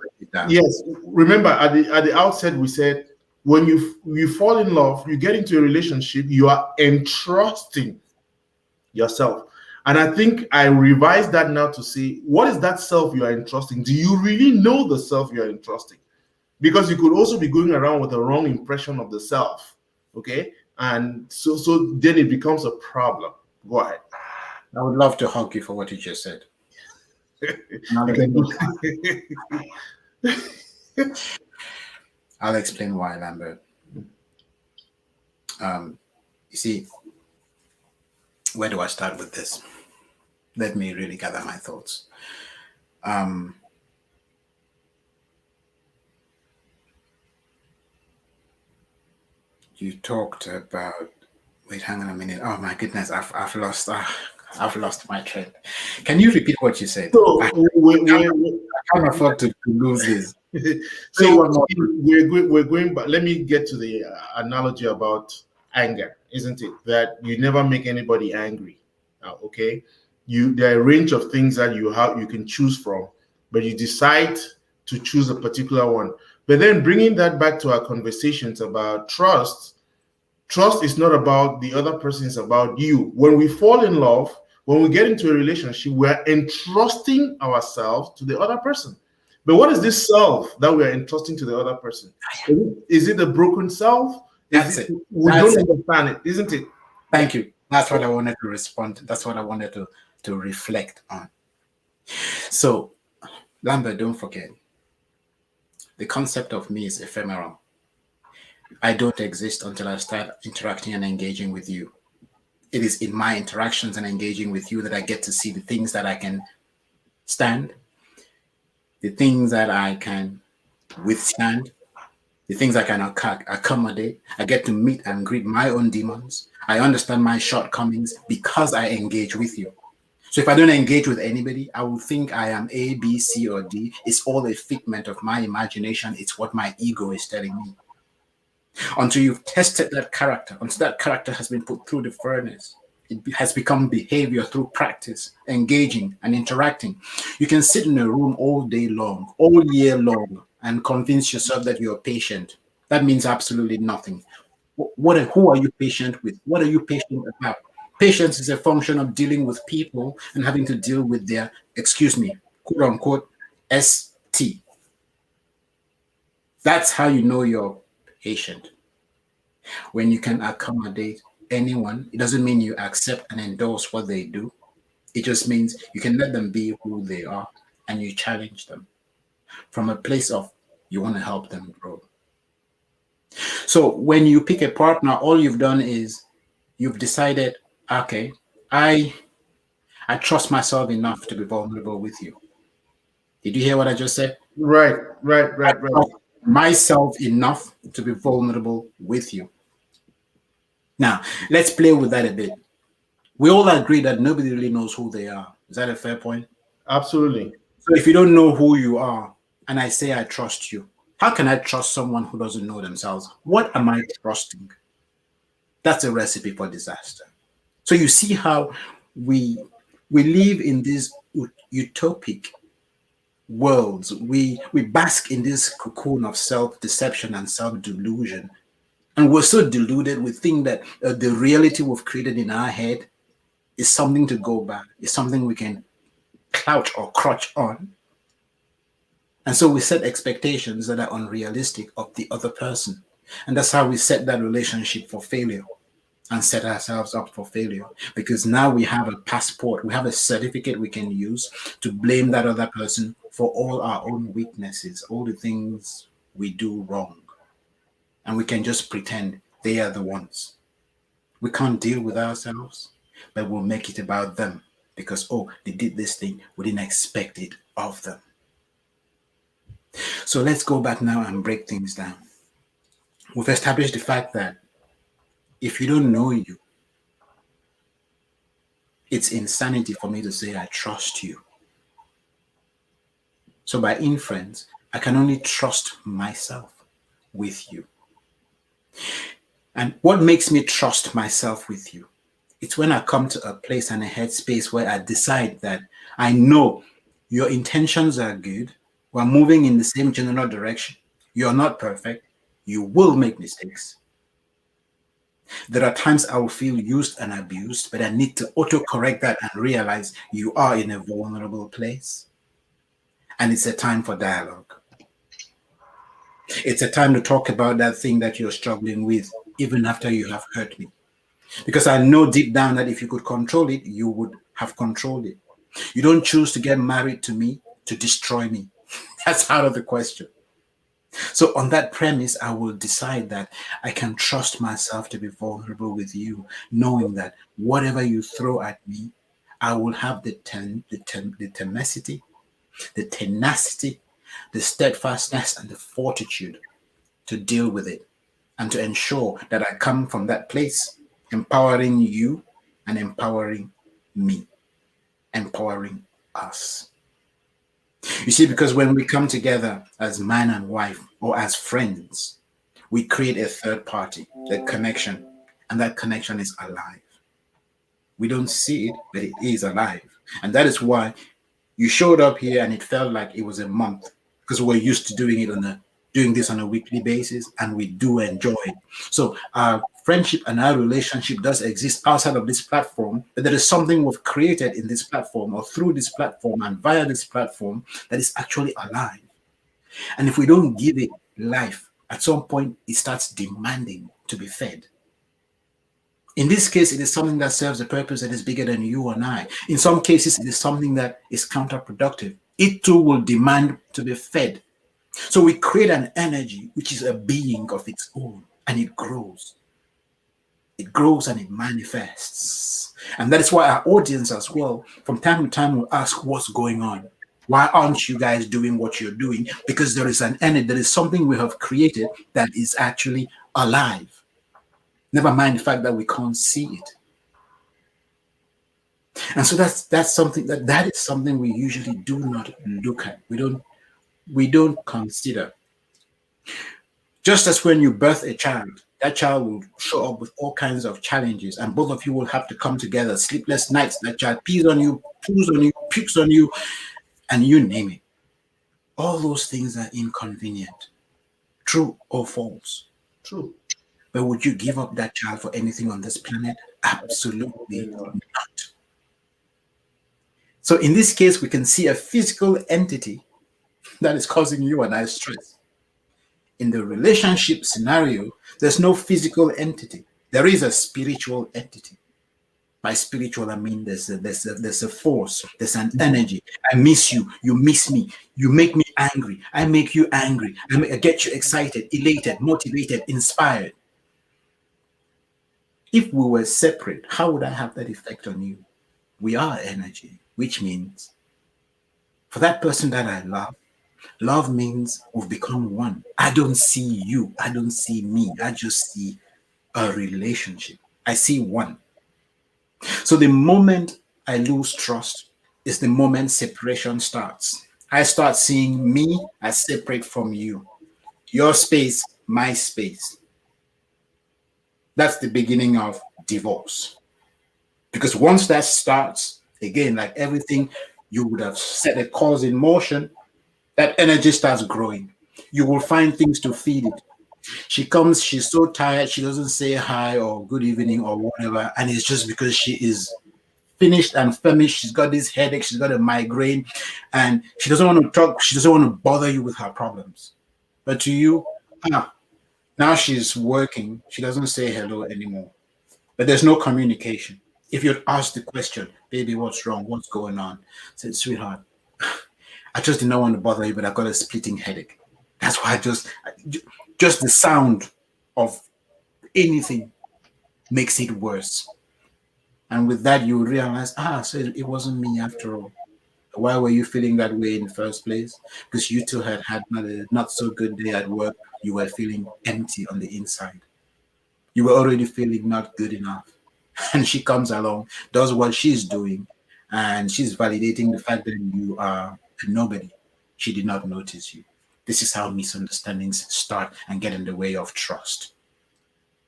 yes, remember at the outset we said, when you fall in love, you get into a relationship, you are entrusting yourself. And I think I revised that now to say, what is that self you are entrusting? Do you really know the self you are entrusting? Because you could also be going around with a wrong impression of the self. Okay. And so then it becomes a problem. Go ahead. I would love to hug you for what you just said. I'll explain why, Lambert. You see, where do I start with this? Let me really gather my thoughts. You talked about. Wait, hang on a minute. Oh my goodness, I've lost my thread. Can you repeat what you said? So I can't afford to lose this. So we're going back. Let me get to the analogy about anger, isn't it? That you never make anybody angry. Okay, there are a range of things that you can choose from, but you decide to choose a particular one. But then bringing that back to our conversations about trust. Trust is not about the other person, it's about you. When we fall in love, when we get into a relationship, we're entrusting ourselves to the other person. But what is this self that we are entrusting to the other person? Is it a broken self? That's it. We don't understand it, isn't it? Thank you. That's what I wanted to respond to. That's what I wanted to reflect on. So, Lambert, don't forget, the concept of me is ephemeral. I don't exist until I start interacting and engaging with you. It is in my interactions and engaging with you that I get to see the things that I can stand, the things that I can withstand, the things I can accommodate. I get to meet and greet my own demons. I understand my shortcomings because I engage with you. So if I don't engage with anybody, I will think I am A, B, C, or D. It's all a figment of my imagination. It's what my ego is telling me. Until you've tested that character, until that character has been put through the furnace, It has become behavior through practice, engaging, and interacting. You can sit in a room all day long, all year long, and convince yourself that you're patient. That means absolutely nothing. Who are you patient with? What are you patient about? Patience is a function of dealing with people and having to deal with their, excuse me, quote unquote, ST. That's how you know you're patient. When you can accommodate anyone, it doesn't mean you accept and endorse what they do. It just means you can let them be who they are and you challenge them from a place of you want to help them grow. So when you pick a partner, all you've done is you've decided, okay, I I trust myself enough to be vulnerable with you. Did you hear what I just said? Right, right, I right, right. trust myself enough to be vulnerable with you. Now, let's play with that a bit. We all agree that nobody really knows who they are. Is that a fair point? Absolutely. So if you don't know who you are, and I say I trust you, how can I trust someone who doesn't know themselves? What am I trusting? That's a recipe for disaster. So you see how we we live in this utopic worlds. We bask in this cocoon of self-deception and self-delusion. And we're so deluded, we think that the reality we've created in our head is something to go by, is something we can crouch or crutch on. And so we set expectations that are unrealistic of the other person. And that's how we set that relationship for failure and set ourselves up for failure. Because now we have a passport, we have a certificate we can use to blame that other person for all our own weaknesses, all the things we do wrong. And we can just pretend they are the ones. We can't deal with ourselves, but we'll make it about them because, oh, they did this thing, we didn't expect it of them. So let's go back now and break things down. We've established the fact that if you don't know you, it's insanity for me to say I trust you. So by inference, I can only trust myself with you. And what makes me trust myself with you? It's when I come to a place and a headspace where I decide that I know your intentions are good. We're moving in the same general direction. You're not perfect. You will make mistakes. There are times I will feel used and abused, but I need to autocorrect that and realize you are in a vulnerable place. And it's a time for dialogue. It's a time to talk about that thing that you're struggling with, even after you have hurt me. Because I know deep down that if you could control it, you would have controlled it. You don't choose to get married to me to destroy me. That's out of the question. So, on that premise, I will decide that I can trust myself to be vulnerable with you, knowing that whatever you throw at me, I will have the tenacity, the steadfastness, and the fortitude to deal with it and to ensure that I come from that place, empowering you and empowering me, empowering us. You see, because when we come together as man and wife or as friends, we create a third party, the connection, and that connection is alive. We don't see it, but it is alive. And that is why you showed up here and it felt like it was a month because we're used to doing this on a weekly basis and we do enjoy it. So our friendship and our relationship does exist outside of this platform, but there is something we've created in this platform or through this platform and via this platform that is actually alive. And if we don't give it life, at some point it starts demanding to be fed. In this case, it is something that serves a purpose that is bigger than you and I. In some cases, it is something that is counterproductive. It too will demand to be fed. So we create an energy which is a being of its own and it grows. It grows and it manifests. And that is why our audience as well, from time to time, will ask what's going on. Why aren't you guys doing what you're doing? Because there is an energy, there is something we have created that is actually alive. Never mind the fact that we can't see it. And so that's something that is something we usually do not look at. We don't consider. Just as when you birth a child, That child will show up with all kinds of challenges, and both of you will have to come together. Sleepless nights. That child pees on you, poos on you, pukes on you, and you name it. All those things are inconvenient. True or false? True. But would you give up that child for anything on this planet? Absolutely Absolutely not. not. So in this case, we can see a physical entity that is causing you and I stress. In the relationship scenario, there's no physical entity. There is a spiritual entity. By spiritual, I mean there's a force, there's an energy. I miss you, you miss me, you make me angry, I make you angry, I get you excited, elated, motivated, inspired. If we were separate, how would I have that effect on you? We are energy, which means for that person that I love, love means we've become one. I don't see you, I don't see me, I just see a relationship. I see one. So the moment I lose trust is the moment separation starts. I start seeing me as separate from you. Your space, my space. That's the beginning of divorce. Because once that starts, again, like everything, you would have set a cause in motion, that energy starts growing. You will find things to feed it. She comes, she's so tired, she doesn't say hi or good evening or whatever. And it's just because she is finished and famished. She's got this headache, she's got a migraine, and she doesn't want to talk, she doesn't want to bother you with her problems. But to you, ah, now she's working, she doesn't say hello anymore. But there's no communication. If you'd ask the question, baby, what's wrong? What's going on? I said, sweetheart, I just did not want to bother you, but I've got a splitting headache. That's why just the sound of anything makes it worse. And with that, you realize, so it wasn't me after all. Why were you feeling that way in the first place? Because you two had had not so good day at work. You were feeling empty on the inside. You were already feeling not good enough. And she comes along, does what she's doing, and she's validating the fact that you are a nobody. She did not notice you. This is how misunderstandings start and get in the way of trust.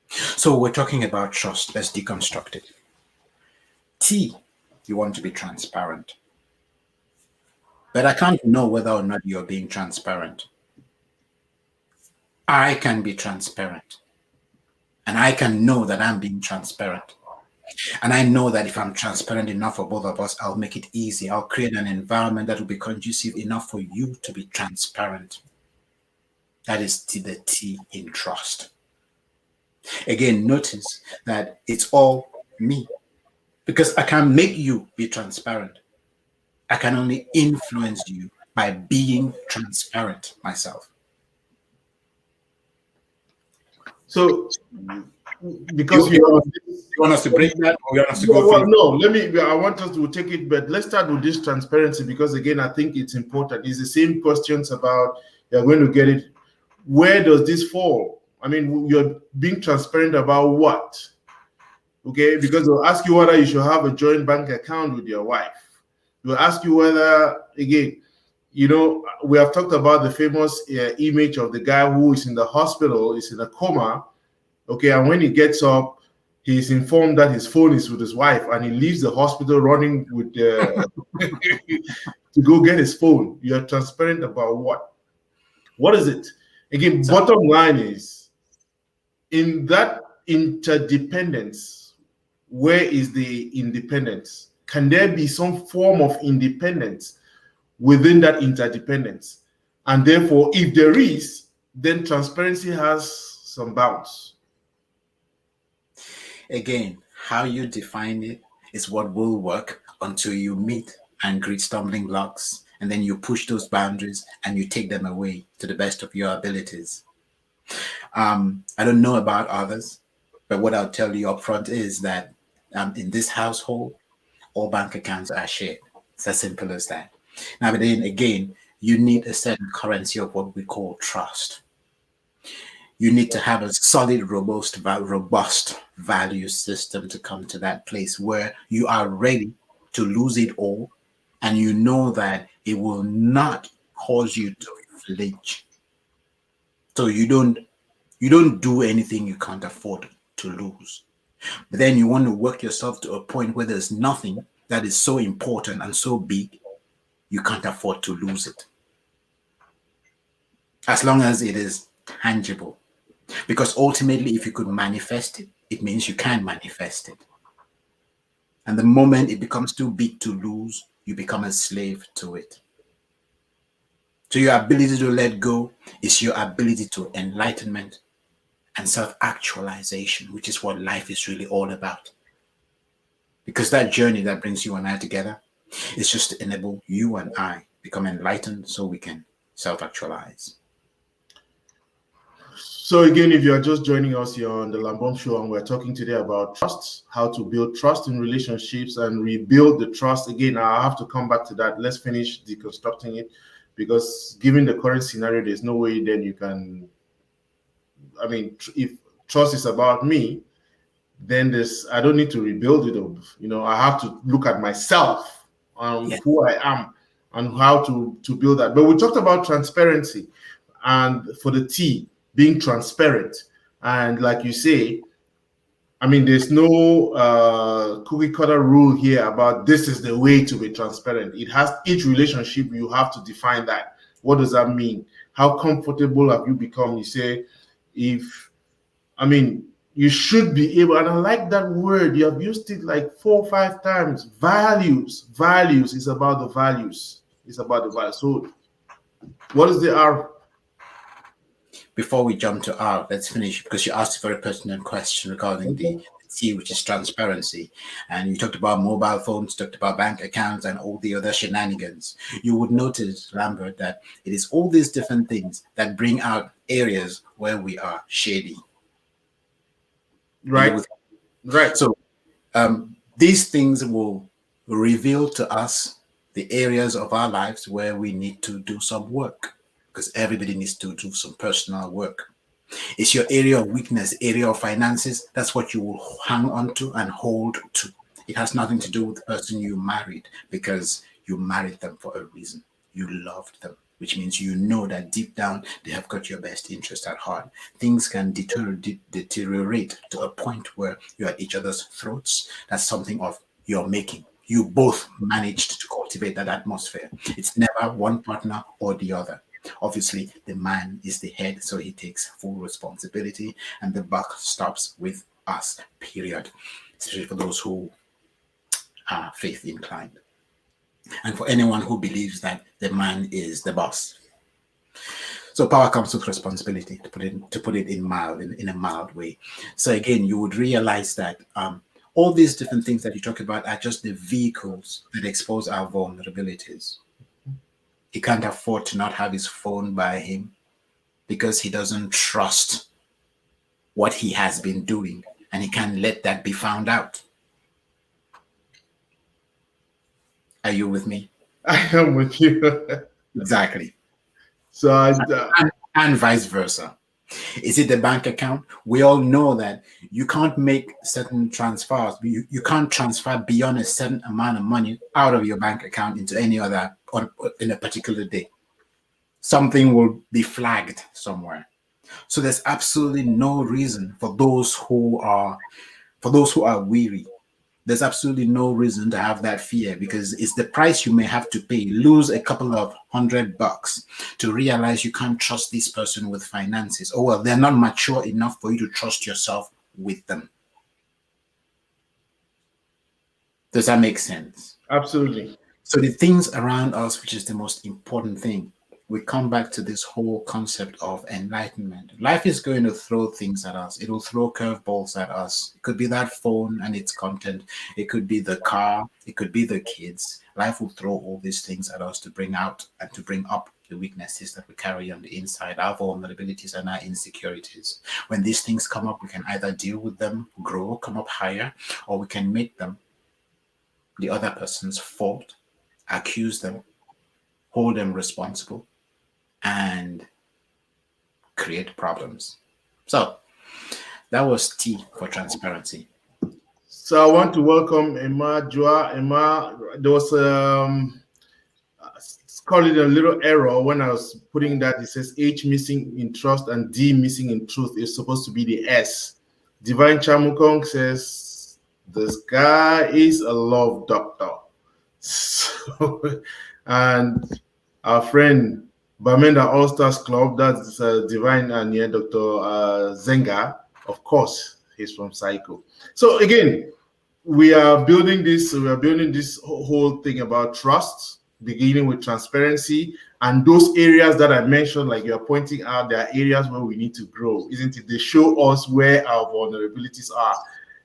So we're talking about trust. Let's deconstruct it. T, you want to be transparent. But I can't know whether or not you're being transparent. I can be transparent. And I can know that I'm being transparent. And I know that if I'm transparent enough for both of us, I'll make it easy. I'll create an environment that will be conducive enough for you to be transparent. That is the T in trust. Again, notice that it's all me because I can't make you be transparent. I can only influence you by being transparent myself. So, You, because we you, are, you want us to break that or you want us to go well, through? no, let me. I want us to take it, but let's start with this transparency because again, I think it's important. It's the same questions about you're going to get it. Where does this fall? I mean, you're being transparent about what? Okay, because they'll ask you whether you should have a joint bank account with your wife. They'll ask you whether, again, we have talked about the famous image of the guy who is in the hospital, is in a coma. Okay, and when he gets up, he's informed that his phone is with his wife, and he leaves the hospital running with to go get his phone. You're transparent about what? What is it? Again, So, bottom line is in that interdependence, where is the independence? Can there be some form of independence within that interdependence? And therefore, if there is, then transparency has some bounds. again, how you define it is what will work until you meet and greet stumbling blocks. And then you push those boundaries and you take them away to the best of your abilities. I don't know about others, but what I'll tell you up front is that in this household, all bank accounts are shared. It's as simple as that. Now, but then again, you need a certain currency of what we call trust. You need to have a solid, robust value system to come to that place where you are ready to lose it all, and you know that it will not cause you to flinch. So You don't do anything you can't afford to lose. But then you want to work yourself to a point where there's nothing that is so important and so big, you can't afford to lose it. As long as it is tangible. Because ultimately, if you could manifest it, it means you can manifest it. And the moment it becomes too big to lose, you become a slave to it. So your ability to let go is your ability to enlightenment and self-actualization, which is what life is really all about. Because that journey that brings you and I together is just to enable you and I become enlightened so we can self-actualize. So again, if you are just joining us here on the Lambom Show, and we're talking today about trust, how to build trust in relationships and rebuild the trust. Again, I have to come back to that. Let's finish deconstructing it, because given the current scenario, there's no way then you can. I mean, if trust is about me, then this I don't need to rebuild it. I have to look at myself and Yes. who I am and how to build that. But we talked about transparency, and for the T, being transparent. And like you say, I mean, there's no cookie cutter rule here about this is the way to be transparent. It has each relationship, you have to define that. What does that mean? How comfortable have you become? You say, if I mean, you should be able, and I like that word. You have used it like 4 or 5 times. Values. Values is about the values. It's about the values. So, what is the R? Before we jump to R, let's finish because you asked a very pertinent question regarding Okay. the T, which is transparency. And you talked about mobile phones, talked about bank accounts, and all the other shenanigans. You would notice, Lambert, that it is all these different things that bring out areas where we are shady. Are you Right. with Right. So these things will reveal to us the areas of our lives where we need to do some work because everybody needs to do some personal work. It's your area of weakness, area of finances. That's what you will hang on to and hold to. It has nothing to do with the person you married because you married them for a reason. You loved them, which means you know that deep down they have got your best interest at heart. Things can deteriorate to a point where you're at each other's throats. That's something of your making. You both managed to cultivate that atmosphere. It's never one partner or the other. Obviously, the man is the head, so he takes full responsibility, and the buck stops with us, period. Especially for those who are faith inclined. And for anyone who believes that the man is the boss. So power comes with responsibility, to put it in a mild way. So again, you would realize that all these different things that you talk about are just the vehicles that expose our vulnerabilities. He can't afford to not have his phone by him because he doesn't trust what he has been doing and he can't let that be found out. Are you with me? I am with you. Exactly. So, And vice versa. Is it the bank account? We all know that you can't make certain transfers. You can't transfer beyond a certain amount of money out of your bank account into any other in a particular day. Something will be flagged somewhere. So there's absolutely no reason for those who are weary. There's absolutely no reason to have that fear because it's the price you may have to pay. Lose a couple of $100 to realize you can't trust this person with finances. Oh, well, they're not mature enough for you to trust yourself with them. Does that make sense? absolutely. So the things around us, which is the most important thing, we come back to this whole concept of enlightenment. Life is going to throw things at us. It will throw curveballs at us. It could be that phone and its content. It could be the car. It could be the kids. Life will throw all these things at us to bring out and to bring up the weaknesses that we carry on the inside, our vulnerabilities and our insecurities. When these things come up, we can either deal with them, grow, come up higher, or we can make them the other person's fault, accuse them, hold them responsible, and create problems. So that was T for transparency. So, I want to welcome Emma, Joa. Emma, there was call it a little error when I was putting that. It says H missing in trust and D missing in truth. It's supposed to be the S. Divine Chamukong says this guy is a love doctor. So, and our friend Bamenda All Stars Club, that's Divine and yeah, Dr. Zenga, of course, he's from Psycho. So again, we are building this whole thing about trust, beginning with transparency, and those areas that I mentioned, like you're pointing out, there are areas where we need to grow, isn't it? They show us where our vulnerabilities are.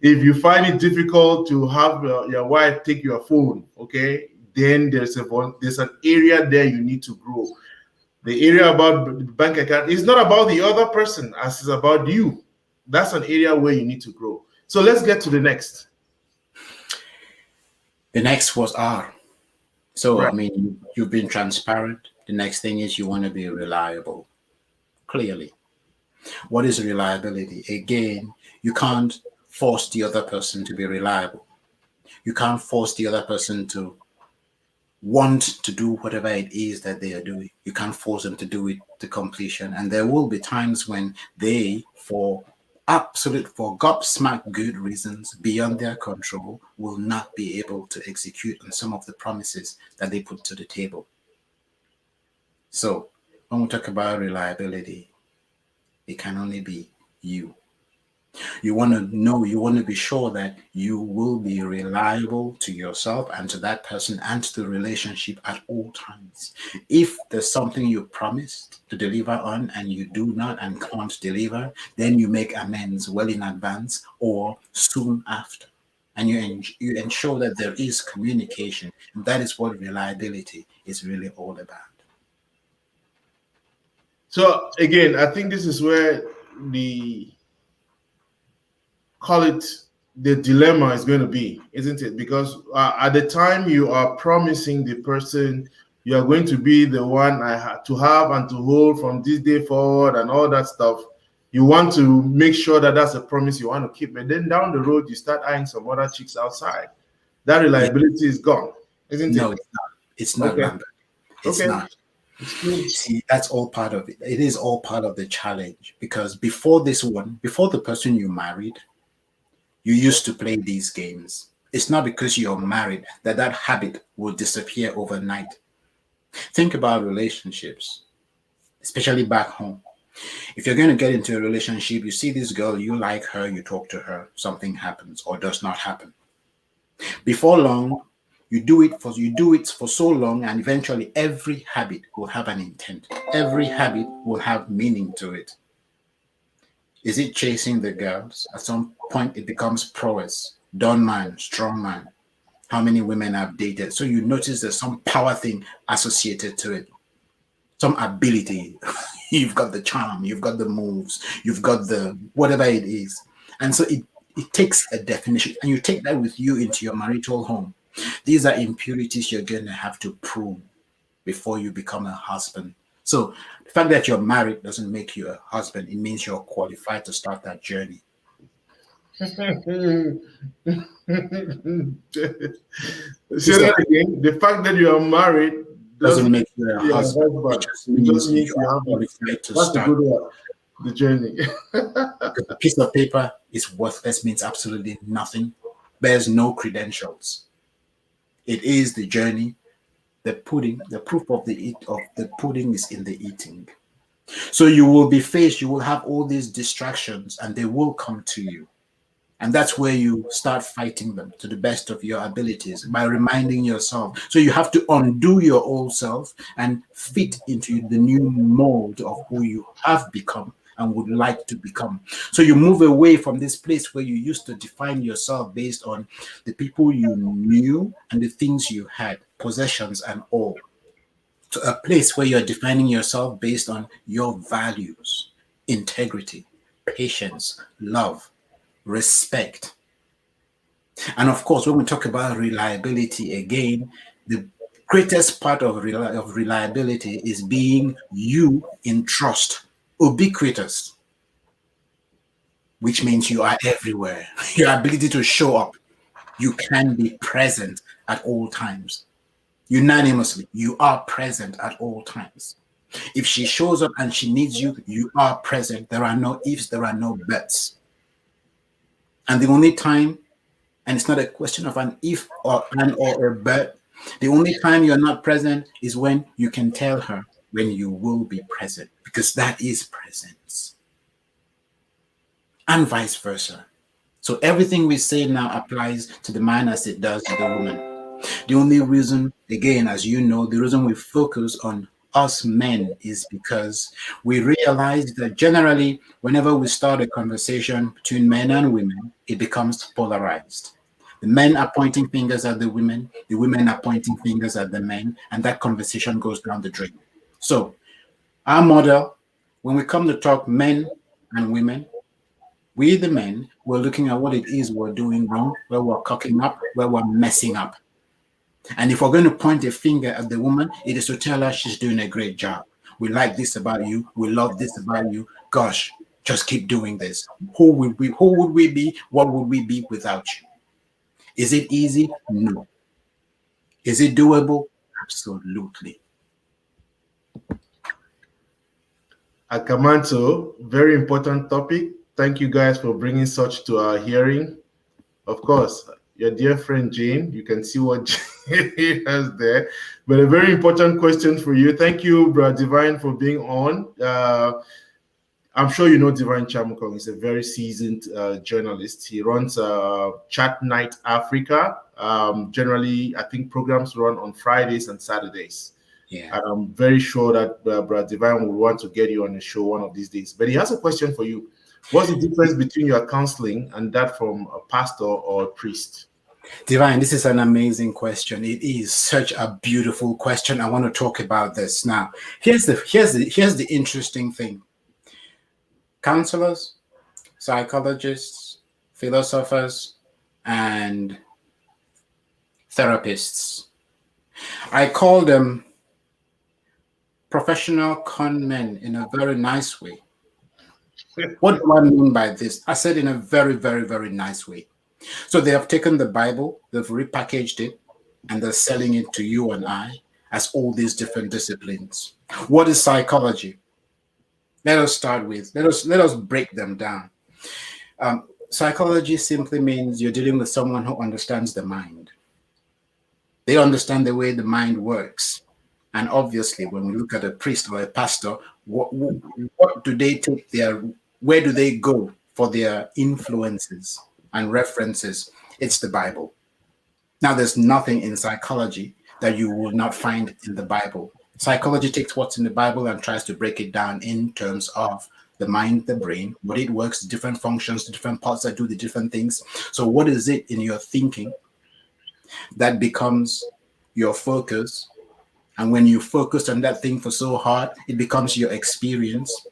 If you find it difficult to have your wife take your phone, okay, then there's an area there you need to grow. The area about the bank account is not about the other person as it's about you. That's an area where you need to grow. So let's get to the next. The next was R. So, Right. I mean, you've been transparent. The next thing is you want to be reliable. Clearly. What is reliability? Again, you can't force the other person to be reliable. You can't force the other person to want to do whatever it is that they are doing. You can't force them to do it to completion. And there will be times when they, for gobsmack good reasons beyond their control, will not be able to execute on some of the promises that they put to the table. So when we talk about reliability, it can only be you. You want to know, you want to be sure that you will be reliable to yourself and to that person and to the relationship at all times. If there's something you promised to deliver on and you do not and can't deliver, then you make amends well in advance or soon after. And you ensure that there is communication. And that is what reliability is really all about. So again, I think this is where the call it the dilemma is going to be, isn't it? Because at the time you are promising the person you are going to be the one to have and to hold from this day forward and all that stuff, you want to make sure that that's a promise you want to keep. But then down the road, you start eyeing some other chicks outside. That Yeah, reliability is gone, isn't no, it? it's not. It's not, Okay. Lambert. It's Okay. not. Explain. See, that's all part of it. It is all part of the challenge because before this one, before the person you married, you used to play these games. It's not because you're married that that habit will disappear overnight. Think about relationships, especially back home. If you're going to get into a relationship, you see this girl, you like her, you talk to her, something happens or does not happen. Before long, you do it for so long, and eventually every habit will have an intent. Every habit will have meaning to it. Is it chasing the girls? At some point, it becomes prowess, done man, strong man. How many women I've dated? So you notice there's some power thing associated to it, some ability. You've got the charm, you've got the moves, you've got the whatever it is, and so it takes a definition, and you take that with you into your marital home. These are impurities you're going to have to prove before you become a husband. So the fact that you're married doesn't make you a husband. It means you're qualified to start that journey. Say It's a, that again. The fact that you are married doesn't doesn't make you mean a you're a husband. It husband. just It just means means you you are have the. qualified to That's a start. good one. The journey. Because a piece of paper is worthless, means absolutely nothing, bears no credentials. It is the journey, the pudding, the proof of the pudding is in the eating. So you will be faced, you will have all these distractions and they will come to you. And that's where you start fighting them to the best of your abilities by reminding yourself. So you have to undo your old self and fit into the new mold of who you have become and would like to become. So you move away from this place where you used to define yourself based on the people you knew and the things you had, possessions and all, to a place where you're defining yourself based on your values, integrity, patience, love, respect. And of course, when we talk about reliability again, the greatest part of, of reliability is being you in trust, ubiquitous, which means you are everywhere. Your ability to show up, you can be present at all times. unanimously. You are present at all times. If she shows up and she needs you, you are present. There are no ifs, there are no buts. And the only time, and it's not a question of an if or an or a but, the only time you're not present is when you can tell her when you will be present, because that is presence, and vice versa. So everything we say now applies to the man as it does to the woman. The only reason, again, as you know, the reason we focus on us men is because we realize that generally, whenever we start a conversation between men and women, it becomes polarized. The men are pointing fingers at the women are pointing fingers at the men, and that conversation goes down the drain. So, our model, when we come to talk men and women, we, the men, we're looking at what it is we're doing wrong, where we're cocking up, where we're messing up. And if we're going to point a finger at the woman, it is to tell her she's doing a great job. We like this about you. We love this about you. Gosh, just keep doing this. Who would we be? What would we be without you? Is it easy? No. Is it doable? Absolutely. Akamanto, very important topic. Thank you guys for bringing such to our hearing. Of course, your dear friend Jane, you can see what Jane has there. But a very important question for you. Thank you, Brad Divine, for being on. I'm sure you know Divine Chamukong. He's a very seasoned journalist. He runs Chat Night Africa. Generally, I think programs run on Fridays and Saturdays. Yeah. And I'm very sure that Brad Divine will want to get you on the show one of these days. But he has a question for you. What's the difference between your counseling and that from a pastor or a priest? Divine, this is an amazing question. It is such a beautiful question. I want to talk about this now. Here's the interesting thing. Counselors, psychologists, philosophers, and therapists. I call them professional con men in a very nice way. What do I mean by this? I said in a very, very, very nice way. So they have taken the Bible, they've repackaged it, and they're selling it to you and I as all these different disciplines. What is psychology? Let us start with, let us break them down. Psychology simply means you're dealing with someone who understands the mind. They understand the way the mind works. And obviously, when we look at a priest or a pastor, what do they take their, where do they go for their influences and references? It's the Bible. Now, there's nothing in psychology that you will not find in the Bible. Psychology takes what's in the Bible and tries to break it down in terms of the mind, the brain, what it works, the different functions, the different parts that do the different things. So, what is it in your thinking that becomes your focus? And when you focus on that thing for so hard, it becomes your experience,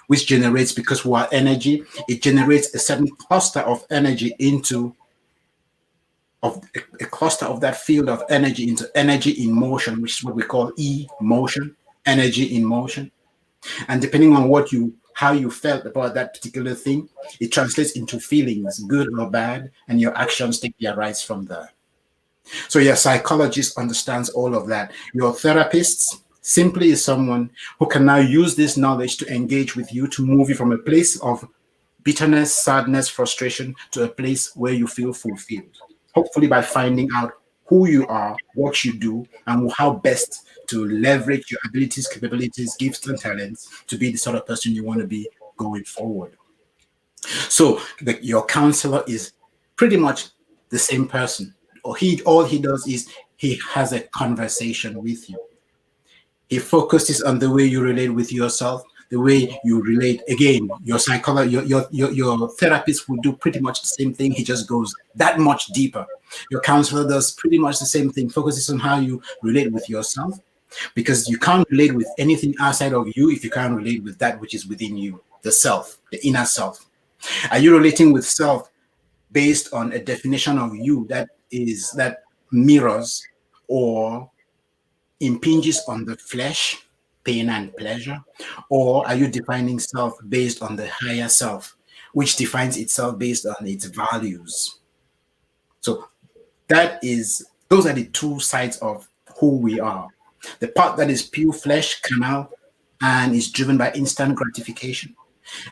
which generates, because we are energy, it generates a certain cluster of energy into of a cluster of that field of energy into energy in motion, which is what we call emotion, energy in motion. And depending on what you how you felt about that particular thing, it translates into feelings, good or bad, and your actions take their rise from there. So your psychologist understands all of that. Your therapist simply is someone who can now use this knowledge to engage with you to move you from a place of bitterness, sadness, frustration to a place where you feel fulfilled. Hopefully by finding out who you are, what you do, and how best to leverage your abilities, capabilities, gifts, and talents to be the sort of person you want to be going forward. So your counselor is pretty much the same person. Or he all he does is he has a conversation with you. He focuses on the way you relate with yourself, the way you relate. Again, your psychologist, your therapist will do pretty much the same thing. He just goes that much deeper. Your counselor does pretty much the same thing, focuses on how you relate with yourself, because you can't relate with anything outside of you if you can't relate with that which is within you, the self, the inner self. Are you relating with self based on a definition of you that mirrors or impinges on the flesh, pain and pleasure? Or are you defining self based on the higher self, which defines itself based on its values? So that is Those are the two sides of who we are. The part that is pure flesh, carnal, and is driven by instant gratification.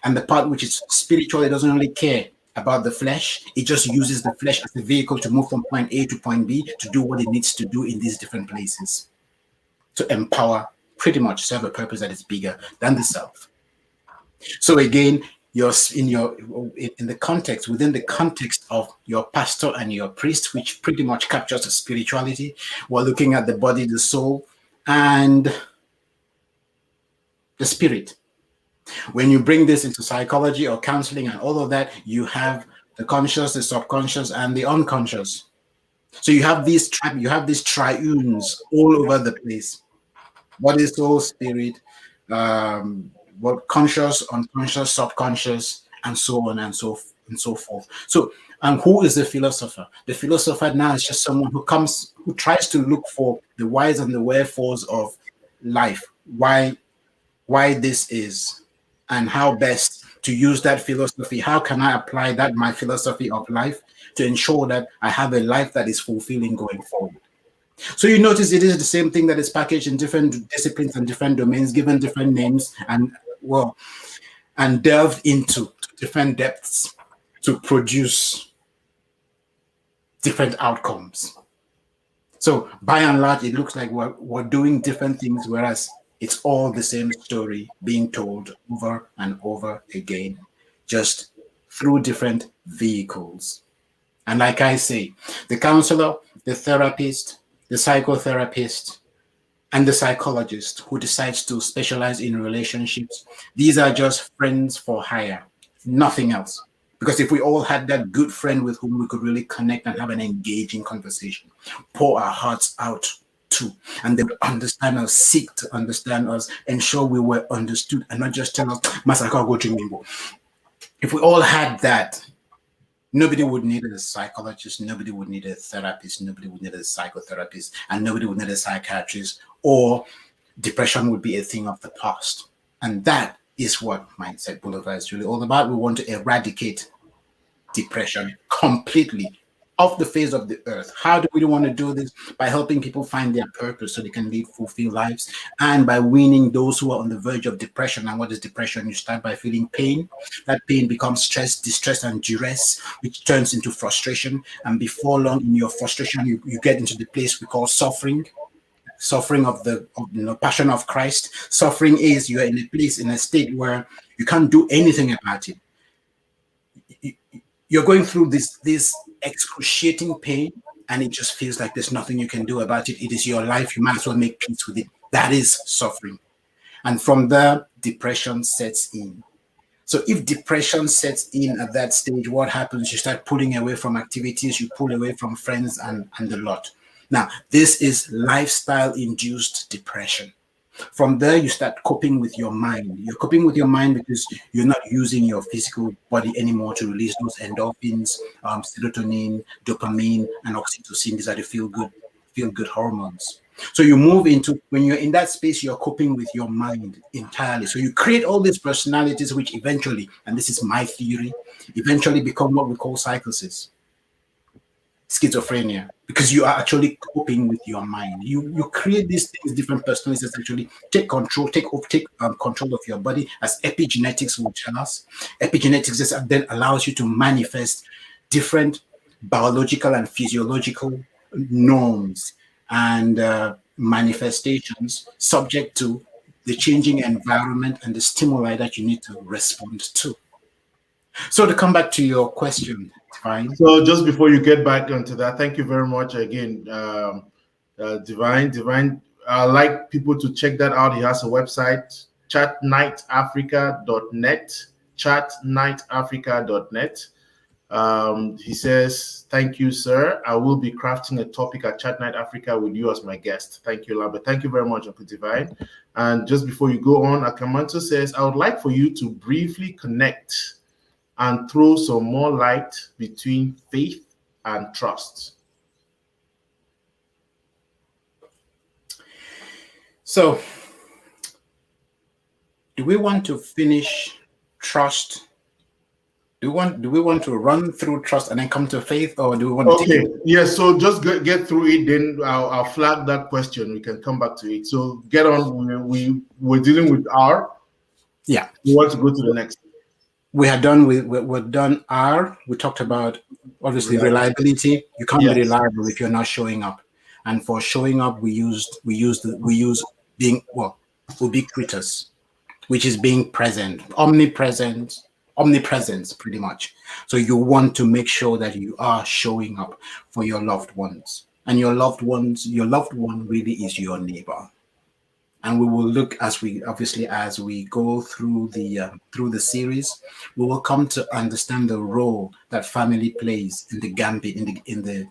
And the part which is spiritual, it doesn't really care about the flesh. It just uses the flesh as a vehicle to move from point A to point B to do what it needs to do in these different places, to empower, pretty much serve a purpose that is bigger than the self. So again, you're in the context, within the context of your pastor and your priest, which pretty much captures the spirituality. We're looking at the body, the soul, and the spirit. When you bring this into psychology or counseling and all of that, you have the conscious, the subconscious, and the unconscious. So you have these triunes all over the place: body, soul, spirit, what conscious, unconscious, subconscious, and so on and so forth. So, and who is the philosopher? The philosopher now is just someone who tries to look for the whys and the wherefores of life. Why this is, and how best to use that philosophy. How can I apply that my philosophy of life to ensure that I have a life that is fulfilling going forward? So you notice it is the same thing that is packaged in different disciplines and different domains, given different names, and well, and delved into different depths to produce different outcomes. So by and large, it looks like we're doing different things, whereas it's all the same story being told over and over again, just through different vehicles. And like I say, the counselor, the therapist, the psychotherapist, and the psychologist who decides to specialize in relationships, these are just friends for hire, nothing else. Because if we all had that good friend with whom we could really connect and have an engaging conversation, pour our hearts out to, and they would understand us, seek to understand us, ensure we were understood, and not just tell us, Masaka, go to Mimbo. If we all had that, nobody would need a psychologist, nobody would need a therapist, nobody would need a psychotherapist, and nobody would need a psychiatrist, or depression would be a thing of the past. And that is what Mindset Boulevard is really all about. We want to eradicate depression completely off the face of the earth. How do we want to do this? By helping people find their purpose so they can lead fulfilled lives, and by weaning those who are on the verge of depression. And what is depression? You start by feeling pain. That pain becomes stress, distress, and duress, which turns into frustration. And before long, in your frustration, you get into the place we call suffering. Suffering of the passion of Christ. Suffering is you're in a place, in a state where you can't do anything about it. You're going through this excruciating pain, and it just feels like there's nothing you can do about it. It is your life. You might as well make peace with it. That is suffering. And from there, depression sets in. So if depression sets in at that stage, what happens? You start pulling away from activities, you pull away from friends and the lot. Now, this is lifestyle induced depression. From there, you start coping with your mind. You're coping with your mind because you're not using your physical body anymore to release those endorphins, serotonin, dopamine, and oxytocin. These are the feel good hormones. So you move into, when you're in that space, you're coping with your mind entirely. So you create all these personalities, which eventually, and this is my theory, eventually become what we call psychosis, schizophrenia, because you are actually coping with your mind. You create these things, different personalities actually take control of your body, as epigenetics will tell us. Epigenetics then allows you to manifest different biological and physiological norms and manifestations subject to the changing environment and the stimuli that you need to respond to. So to come back to your question, Divine. So just before you get back onto that, thank you very much again, Divine. Divine, I like people to check that out. He has a website, chatnightafrica.net, chatnightafrica.net. He says, thank you, sir. I will be crafting a topic at Chat Night Africa with you as my guest. Thank you, Lambert. Thank you very much, Uncle Divine. And just before you go on, Akamanto says, I would like for you to briefly connect and throw some more light between faith and trust. So, do we want to finish trust? Do we want to run through trust and then come to faith, or do we want to take Okay, it? yeah, so just get through it, then I'll flag that question. We can come back to it. So get on. We're dealing with R. Yeah. We want to go to the next. We're done R. We talked about obviously Reliable. reliability. You can't be Yes. reliable if you're not showing up. And for showing up, we use being, well, ubiquitous, which is being present, omnipresence pretty much. So you want to make sure that you are showing up for your loved ones. And your loved one really is your neighbor. And we will look, as we go through the series, we will come to understand the role that family plays in the gambit in the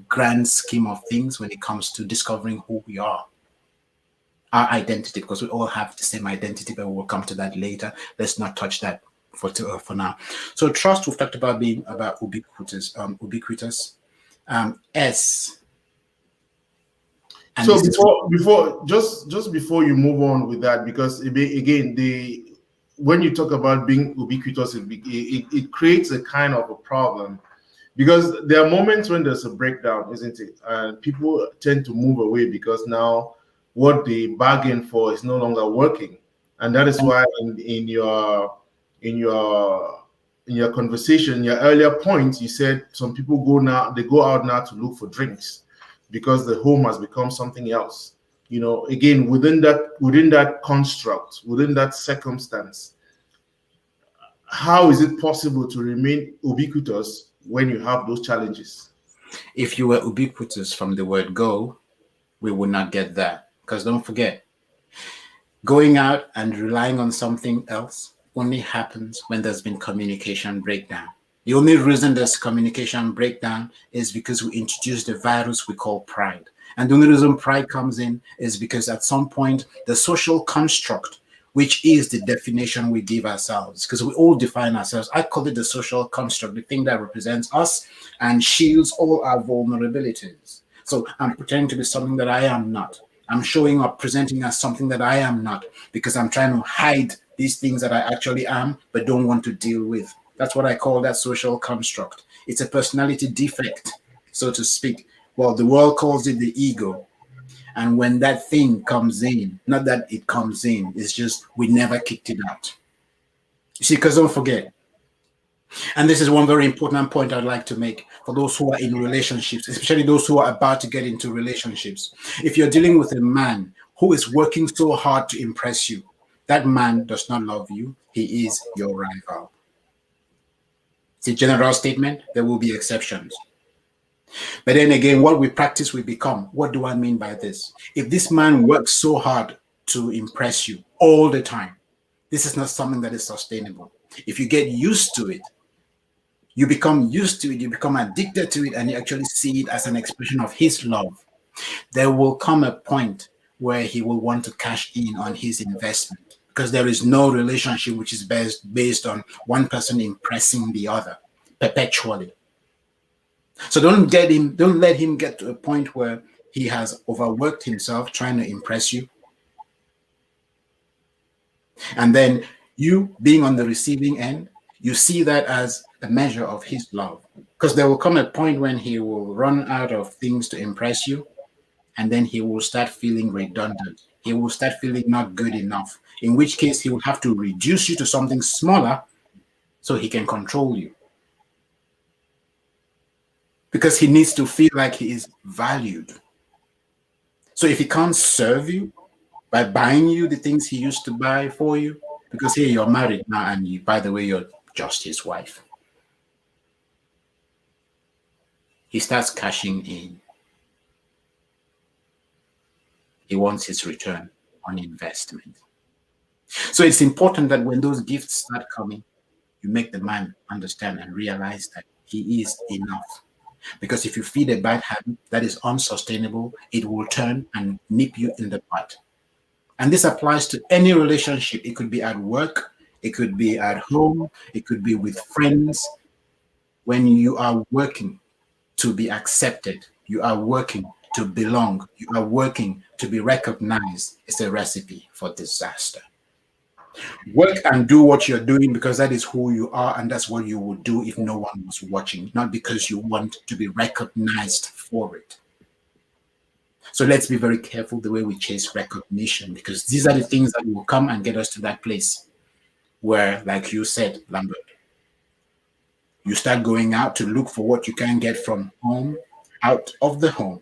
grand scheme of things when it comes to discovering who we are, our identity, because we all have the same identity, but we'll come to that later. Let's not touch that for now. So trust, we've talked about being about ubiquitous. S, and So this is before just before you move on with that, because again, the when you talk about being ubiquitous, it creates a kind of a problem because there are moments when there's a breakdown, isn't it? And people tend to move away because now what they bargained for is no longer working, and that is why in your in your conversation, your earlier point, you said some people they go out now to look for drinks because the home has become something else. Again, within that construct, within that circumstance, how is it possible to remain ubiquitous when you have those challenges? if you were ubiquitous from the word go, we would not get that. Because don't forget, going out and relying on something else only happens when there's been communication breakdown. The only reason there's communication breakdown is because we introduced the virus we call pride. And the only reason pride comes in is because at some point, the social construct, which is the definition we give ourselves, because we all define ourselves. I call it the social construct, the thing that represents us and shields all our vulnerabilities. So I'm pretending to be something that I am not. I'm showing up, presenting as something that I am not, because I'm trying to hide these things that I actually am, but don't want to deal with. That's what I call that social construct. It's a personality defect, so to speak. Well, the world calls it the ego. And when that thing comes in, not that it comes in, it's just we never kicked it out. You see, because don't forget, and this is one very important point I'd like to make for those who are in relationships, especially those who are about to get into relationships. If you're dealing with a man who is working so hard to impress you, that man does not love you. He is your rival. It's a general statement. There will be exceptions. But then again, what we practice, we become. What do I mean by this? If this man works so hard to impress you all the time, this is not something that is sustainable. If you get used to it, you become used to it, you become addicted to it, and you actually see it as an expression of his love. There will come a point where he will want to cash in on his investment because there is no relationship which is based on one person impressing the other perpetually. So don't let him get to a point where he has overworked himself trying to impress you. And then you being on the receiving end, you see that as a measure of his love. Because there will come a point when he will run out of things to impress you, and then he will start feeling redundant. He will start feeling not good enough, in which case he will have to reduce you to something smaller so he can control you. Because he needs to feel like he is valued. So if he can't serve you by buying you the things he used to buy for you, because here you're married now and you, by the way, you're just his wife, he starts cashing in. He wants his return on investment. So it's important that when those gifts start coming, you make the man understand and realize that he is enough. Because if you feed a bad habit that is unsustainable, it will turn and nip you in the butt. And this applies to any relationship. It could be at work, it could be at home, it could be with friends. When you are working to be accepted, you are working to belong, you are working to be recognized, it's a recipe for disaster. Work and do what you're doing because that is who you are, and that's what you would do if no one was watching, not because you want to be recognized for it. So let's be very careful the way we chase recognition, because these are the things that will come and get us to that place where, like you said, Lambert, you start going out to look for what you can get from home, out of the home.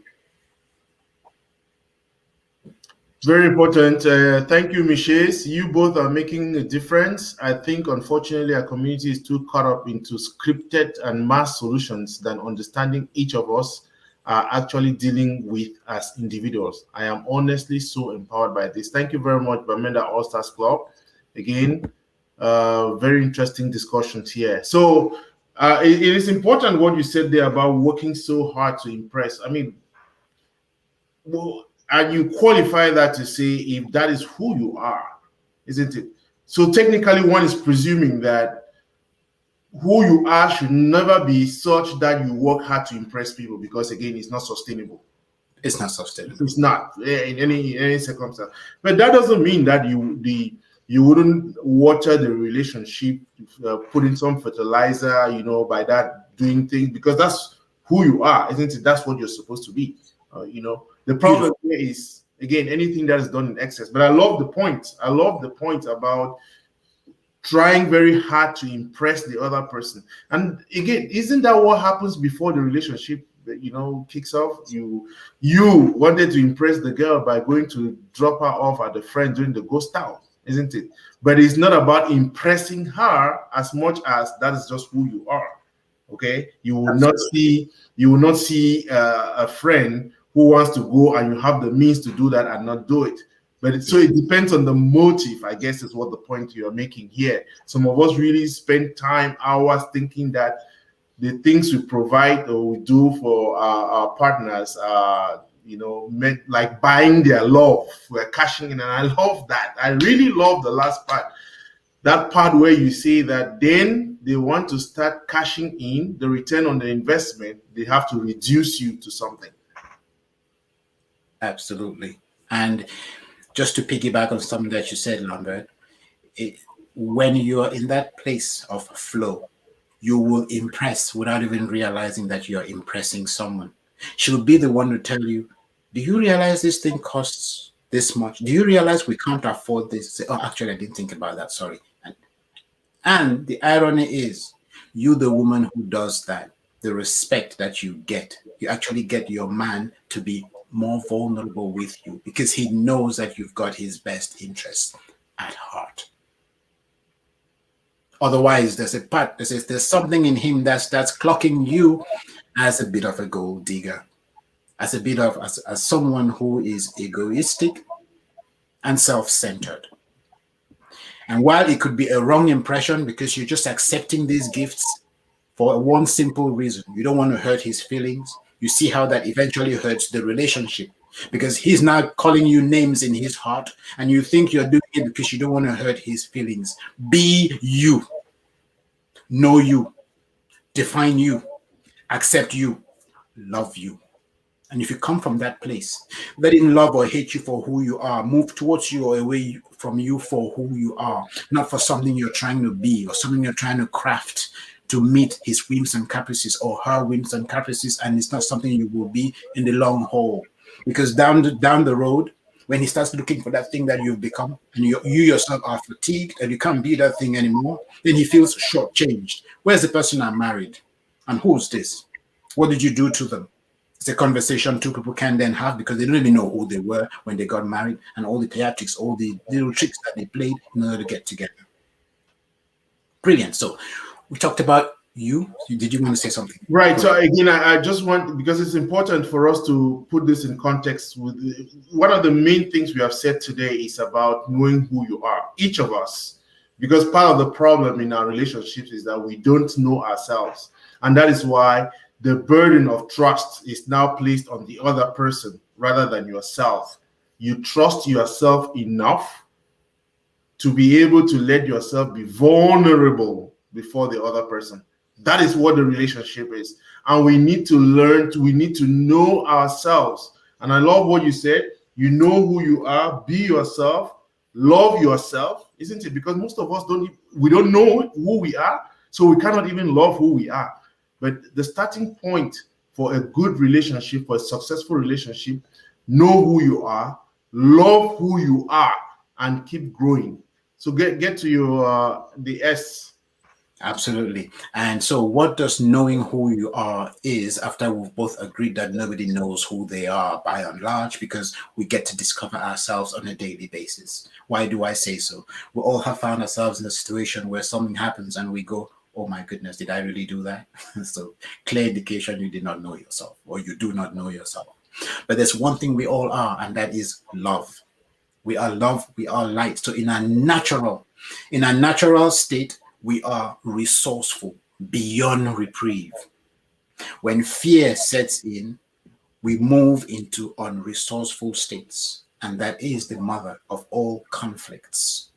Very important. Thank you, Michelle. You both are making a difference. I think, unfortunately, our community is too caught up into scripted and mass solutions than understanding each of us are actually dealing with as individuals. I am honestly so empowered by this. Thank you very much, Bamenda All Stars Club. Again, very interesting discussions here. So, it is important what you said there about working so hard to impress. I mean, well, and you qualify that to say if that is who you are, isn't it? So technically, one is presuming that who you are should never be such that you work hard to impress people, because again, it's not sustainable. It's not sustainable. It's not in any circumstance. But that doesn't mean that you wouldn't water the relationship, putting some fertilizer, by that doing things, because that's who you are, isn't it? That's what you're supposed to be. The problem Beautiful. here is, again, anything that is done in excess. But I love the point. I love the point about trying very hard to impress the other person. And again, isn't that what happens before the relationship, kicks off? You wanted to impress the girl by going to drop her off at the friend during the ghost town, isn't it? But it's not about impressing her as much as that is just who you are. Okay, you will not see a friend who wants to go and you have the means to do that and not do it. But so it depends on the motive, I guess, is what the point you're making here. Some of us really spend time, hours, thinking that the things we provide or we do for our partners are, meant like buying their love. We're cashing in, and I love that. I really love the last part. That part where you say that then they want to start cashing in the return on the investment, they have to reduce you to something. Absolutely. And just to piggyback on something that you said, Lambert, when you are in that place of flow, you will impress without even realizing that you're impressing someone. She will be the one to tell you, do you realize this thing costs this much? Do you realize we can't afford this? Say, oh, actually, I didn't think about that. Sorry. And the irony is, you, the woman who does that, the respect that you actually get your man to be more vulnerable with you because he knows that you've got his best interests at heart. Otherwise, there's something in him that's clocking you as a bit of a gold digger, as a bit of as someone who is egoistic and self-centered. And while it could be a wrong impression because you're just accepting these gifts for one simple reason, you don't want to hurt his feelings. You see how that eventually hurts the relationship because he's now calling you names in his heart, and you think you're doing it because you don't want to hurt his feelings. Be you, know you, define you, accept you, love you. And if you come from that place, let him love or hate you for who you are, move towards you or away from you for who you are, not for something you're trying to be or something you're trying to craft to meet his whims and caprices or her whims and caprices. And it's not something you will be in the long haul. Because down the road, when he starts looking for that thing that you've become, and you yourself are fatigued and you can't be that thing anymore, then he feels shortchanged. Where's the person I married? And who's this? What did you do to them? It's a conversation two people can then have because they don't even know who they were when they got married and all the theatrics, all the little tricks that they played in order to get together. Brilliant. So we talked about you. Did you want to say something? Right. So again, I just want, because it's important for us to put this in context with one of the main things we have said today is about knowing who you are, each of us, because part of the problem in our relationships is that we don't know ourselves. And that is why the burden of trust is now placed on the other person rather than yourself. You trust yourself enough to be able to let yourself be vulnerable before the other person. That is what the relationship is. And we need to we need to know ourselves. And I love what you said. You know who you are, be yourself, love yourself, isn't it? Because most of us don't know who we are, so we cannot even love who we are. But the starting point for a good relationship, for a successful relationship, know who you are, love who you are, and keep growing. So get to your the S. Absolutely. And so, what does knowing who you are is after we've both agreed that nobody knows who they are by and large because we get to discover ourselves on a daily basis. Why do I say so? We all have found ourselves in a situation where something happens and we go, oh my goodness, did I really do that? So, clear indication you did not know yourself or you do not know yourself. But there's one thing we all are, and that is love. We are love, we are light. So in a natural state, we are resourceful beyond reprieve. When fear sets in, we move into unresourceful states, and that is the mother of all conflicts.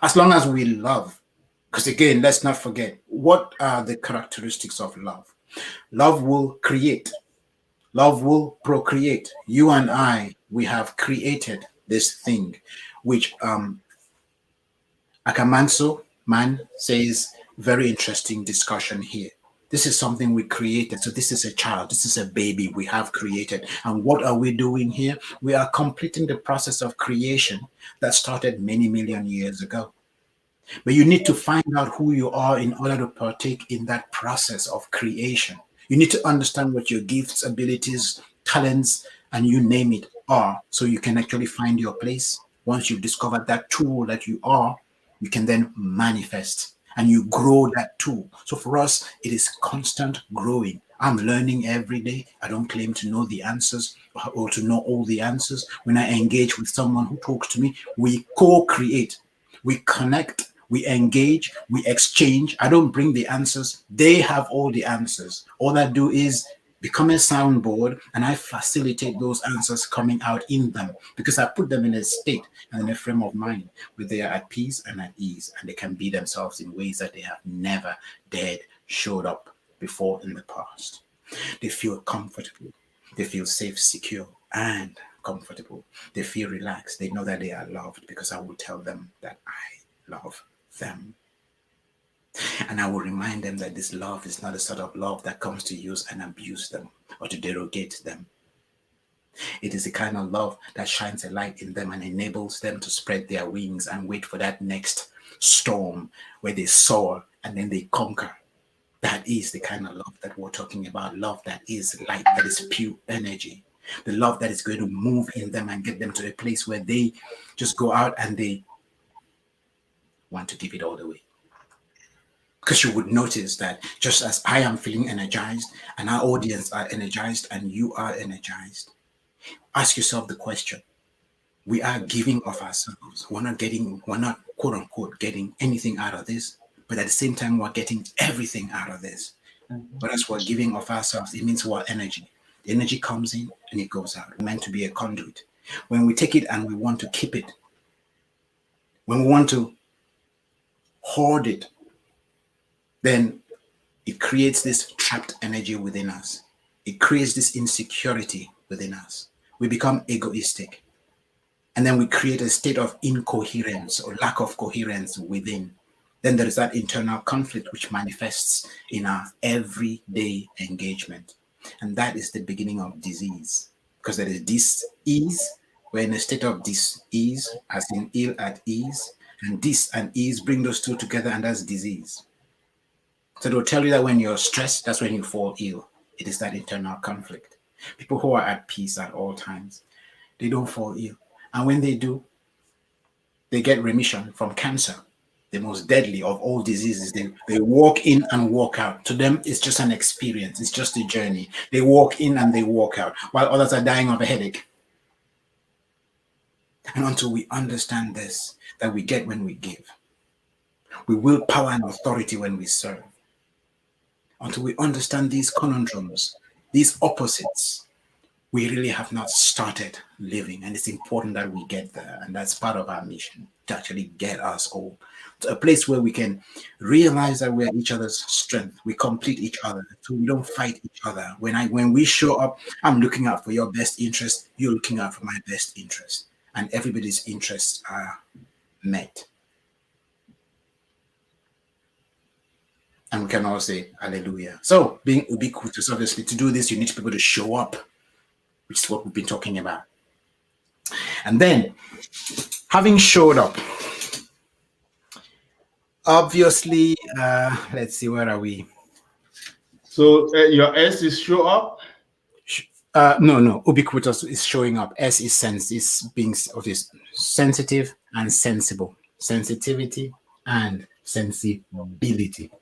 As long as we love, because again, let's not forget what are the characteristics of love. Love will create, love will procreate. You and I, we have created this thing, which Akamanso man says, very interesting discussion here. This is something we created. So this is a child. This is a baby we have created. And what are we doing here? We are completing the process of creation that started many million years ago. But you need to find out who you are in order to partake in that process of creation. You need to understand what your gifts, abilities, talents, and you name it are so you can actually find your place. Once you've discovered that tool that you are, you can then manifest and you grow that tool. So for us, it is constant growing. I'm learning every day. I don't claim to know the answers or to know all the answers. When I engage with someone who talks to me, we co create, we connect, we engage, we exchange. I don't bring the answers, they have all the answers. All I do is become a soundboard and I facilitate those answers coming out in them because I put them in a state and in a frame of mind where they are at peace and at ease and they can be themselves in ways that they have never dared showed up before in the past. They feel comfortable, they feel safe, secure, and comfortable. They feel relaxed. They know that they are loved because I will tell them that I love them. And I will remind them that this love is not a sort of love that comes to use and abuse them or to derogate them. It is the kind of love that shines a light in them and enables them to spread their wings and wait for that next storm where they soar and then they conquer. That is the kind of love that we're talking about. Love that is light, that is pure energy. The love that is going to move in them and get them to a place where they just go out and they want to give it all the way. Because you would notice that just as I am feeling energized and our audience are energized and you are energized, ask yourself the question. We are giving of ourselves. We're not quote unquote getting anything out of this, but at the same time, we're getting everything out of this. But as we're giving of ourselves, it means we're energy. The energy comes in and it goes out. We're meant to be a conduit. When we take it and we want to keep it, when we want to hoard it, then it creates this trapped energy within us. It creates this insecurity within us. We become egoistic. And then we create a state of incoherence or lack of coherence within. Then there is that internal conflict which manifests in our everyday engagement. And that is the beginning of disease. Because there is dis-ease, we're in a state of dis-ease, as in ill at ease. And dis and ease bring those two together, and that's disease. So they'll tell you that when you're stressed, that's when you fall ill. It is that internal conflict. People who are at peace at all times, they don't fall ill. And when they do, they get remission from cancer, the most deadly of all diseases. They walk in and walk out. To them, it's just an experience, it's just a journey. They walk in and they walk out, while others are dying of a headache. And until we understand this, that we get when we give, we will power and authority when we serve. Until we understand these conundrums, these opposites, we really have not started living. And it's important that we get there. And that's part of our mission to actually get us all to a place where we can realize that we're each other's strength. We complete each other. So we don't fight each other. When we show up, I'm looking out for your best interest. You're looking out for my best interest. And everybody's interests are met. And we can all say hallelujah. So being ubiquitous, obviously, to do this, you need people to show up, which is what we've been talking about. And then having showed up, obviously, let's see, where are we? So your S is show up. No, ubiquitous is showing up. S is sense, is being sensitive and sensible. Sensitivity and sensibility.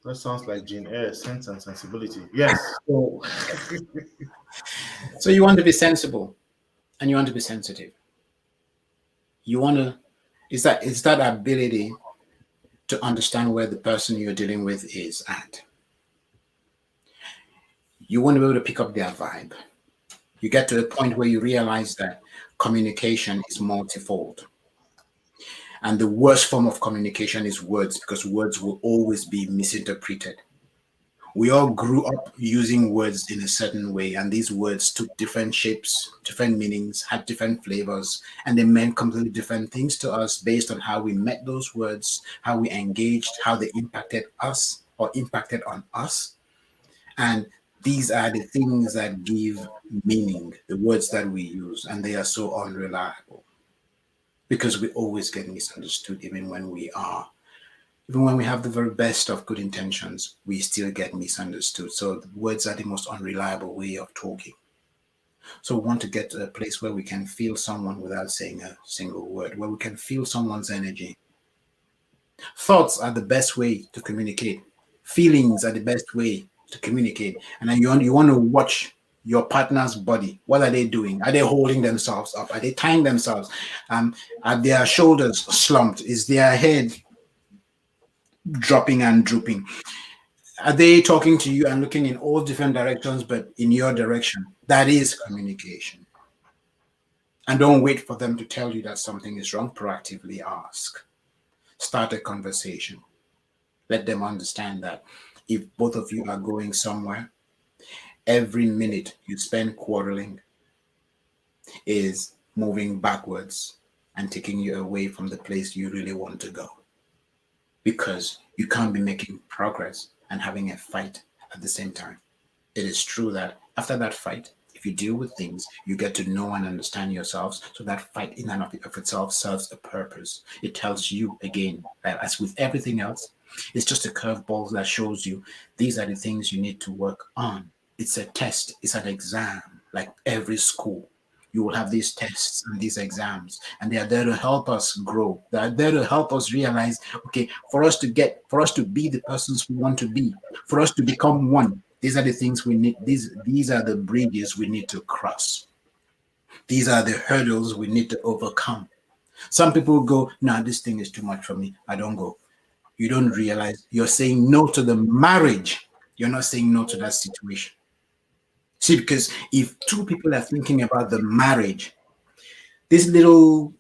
That sounds like Jane Eyre, Sense and Sensibility. Yes. So So you want to be sensible and you want to be sensitive. You want to, is that ability to understand where the person you're dealing with is at. You want to be able to pick up their vibe. You get to a point where you realize that communication is multifold. And the worst form of communication is words, because words will always be misinterpreted. We all grew up using words in a certain way, and these words took different shapes, different meanings, had different flavors, and they meant completely different things to us based on how we met those words, how we engaged, how they impacted us or impacted on us. And these are the things that give meaning, the words that we use, and they are so unreliable because we always get misunderstood, even when we have the very best of good intentions, we still get misunderstood. So words are the most unreliable way of talking. So we want to get to a place where we can feel someone without saying a single word, where we can feel someone's energy. Thoughts are the best way to communicate. Feelings are the best way to communicate. And then you want to watch your partner's body. What are they doing? Are they holding themselves up? Are they tying themselves? Are their shoulders slumped? Is their head dropping and drooping? Are they talking to you and looking in all different directions, but in your direction? That is communication. And don't wait for them to tell you that something is wrong. Proactively ask. Start a conversation. Let them understand that if both of you are going somewhere, every minute you spend quarreling is moving backwards and taking you away from the place you really want to go. Because you can't be making progress and having a fight at the same time. It is true that after that fight, if you deal with things, you get to know and understand yourselves. So that fight in and of itself serves a purpose. It tells you again that, as with everything else, it's just a curveball that shows you these are the things you need to work on. It's a test, it's an exam, like every school. You will have these tests and these exams, and they are there to help us grow. They are there to help us realize, okay, for us to be the persons we want to be, for us to become one, these are the things we need. These are the bridges we need to cross. These are the hurdles we need to overcome. Some people go, nah, this thing is too much for me. I don't go. You don't realize you're saying no to the marriage. You're not saying no to that situation. See, because if two people are thinking about the marriage, these little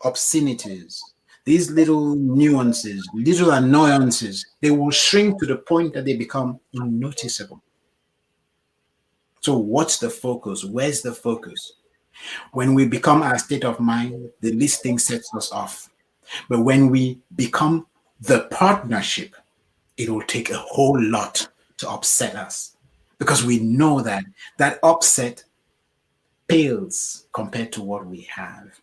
obscenities, these little nuances, little annoyances, they will shrink to the point that they become unnoticeable. So, what's the focus? Where's the focus? When we become our state of mind, the least thing sets us off. But when we become the partnership, it will take a whole lot to upset us because we know that that upset pales compared to what we have.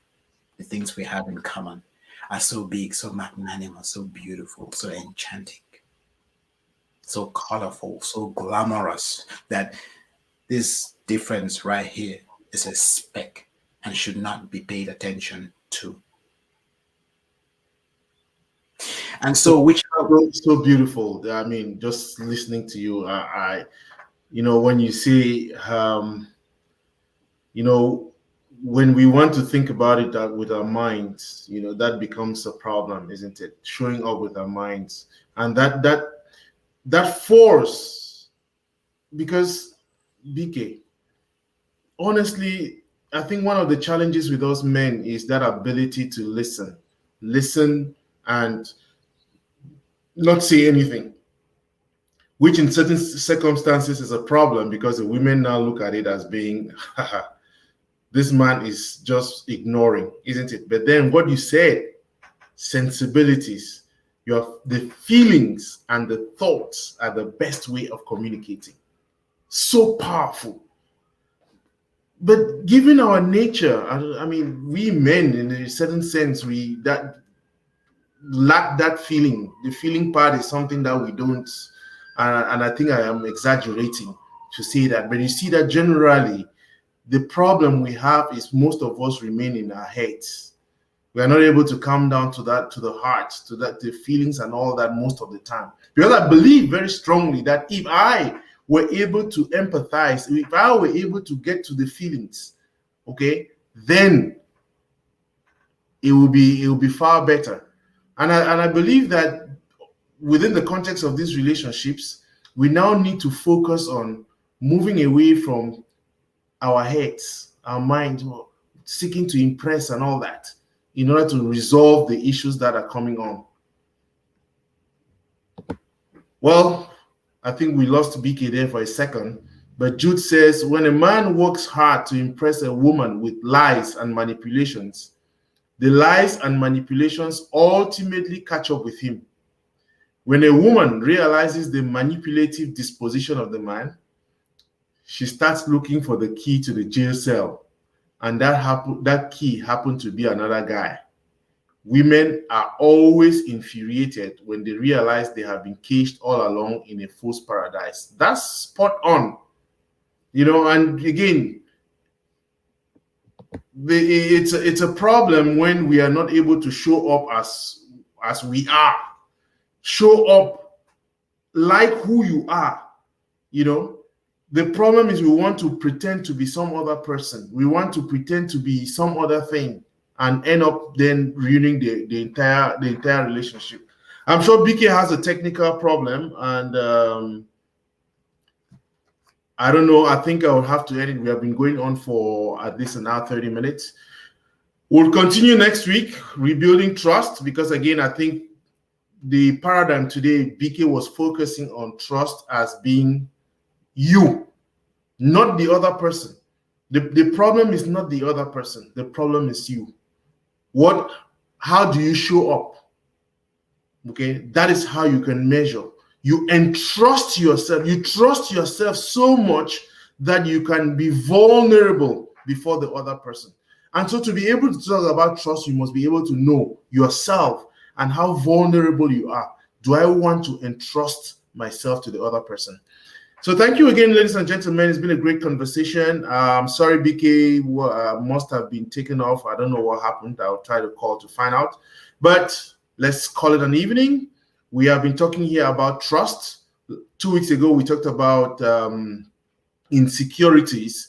The things we have in common are so big, so magnanimous, so beautiful, so enchanting, so colorful, so glamorous that this difference right here is a speck and should not be paid attention to. And so, which so beautiful. I mean, just listening to you, when you see, you know, when we want to think about it with our minds, that becomes a problem, isn't it? Showing up with our minds, and that force, because BK, honestly, I think one of the challenges with us men is that ability to listen, and not say anything, which in certain circumstances is a problem because the women now look at it as being This man is just ignoring, isn't it? But then what you said, sensibilities, the feelings and the thoughts are the best way of communicating. So powerful. But given our nature, I mean, we men, in a certain sense, we that lack that feeling. The feeling part is something that we don't, and I think I am exaggerating to say that. But you see that generally, the problem we have is most of us remain in our heads. We are not able to come down to that, to the heart, to that, the feelings and all that most of the time. Because I believe very strongly that if I were able to empathize, if I were able to get to the feelings, okay, then it will be far better. And I believe that within the context of these relationships, we now need to focus on moving away from our heads, our mind, seeking to impress and all that, in order to resolve the issues that are coming on. Well, I think we lost BK there for a second, but Jude says, when a man works hard to impress a woman with lies and manipulations, the lies and manipulations ultimately catch up with him. When a woman realizes the manipulative disposition of the man, she starts looking for the key to the jail cell, and that key happened to be another guy. Women are always infuriated when they realize they have been caged all along in a false paradise. That's spot on. And again, it's a problem when we are not able to show up as we are. Show up like who you are. The problem is we want to pretend to be some other person. We want to pretend to be some other thing and end up then ruining the entire relationship. I'm sure BK has a technical problem, and I don't know. I think I will have to end it. We have been going on for at least an hour, 30 minutes. We'll continue next week, rebuilding trust, because again, I think the paradigm today, BK was focusing on trust as being you, not the other person. The problem is not the other person. The problem is you. How do you show up? Okay, that is how you can measure. You entrust yourself. You trust yourself so much that you can be vulnerable before the other person. And so to be able to talk about trust, you must be able to know yourself and how vulnerable you are. Do I want to entrust myself to the other person? So thank you again, ladies and gentlemen. It's been a great conversation. Sorry, BK must have been taken off. I don't know what happened. I'll try to call to find out. But let's call it an evening. We have been talking here about trust. 2 weeks ago, we talked about insecurities.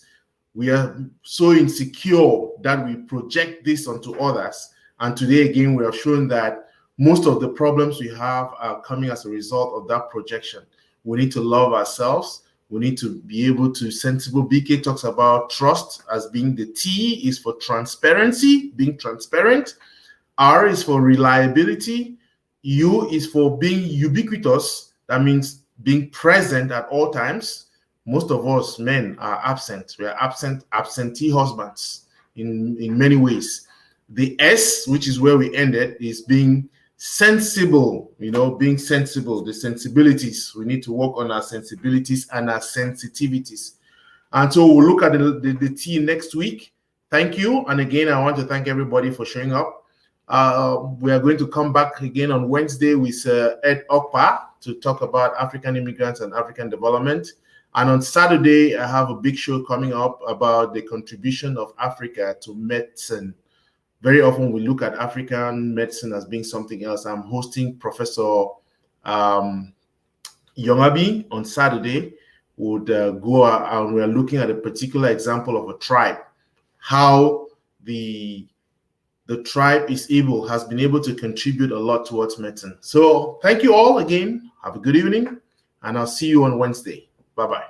We are so insecure that we project this onto others. And today, again, we have shown that most of the problems we have are coming as a result of that projection. We need to love ourselves. We need to be able to sensible. BK talks about trust as being the T is for transparency, being transparent. R is for reliability. U is for being ubiquitous. That means being present at all times. Most of us men are absent. We are absentee husbands in many ways. The S, which is where we ended, is being sensible, being sensible, the sensibilities. We need to work on our sensibilities and our sensitivities. And so we'll look at the T next week. Thank you. And again, I want to thank everybody for showing up. We are going to come back again on Wednesday with Ed Okpa to talk about African immigrants and African development. And on Saturday, I have a big show coming up about the contribution of Africa to medicine. Very often we look at African medicine as being something else. I'm hosting Professor Yongabi on Saturday. Would go and we are looking at a particular example of a tribe, how the tribe has been able to contribute a lot towards medicine. So thank you all again. Have a good evening, and I'll see you on Wednesday. Bye-bye.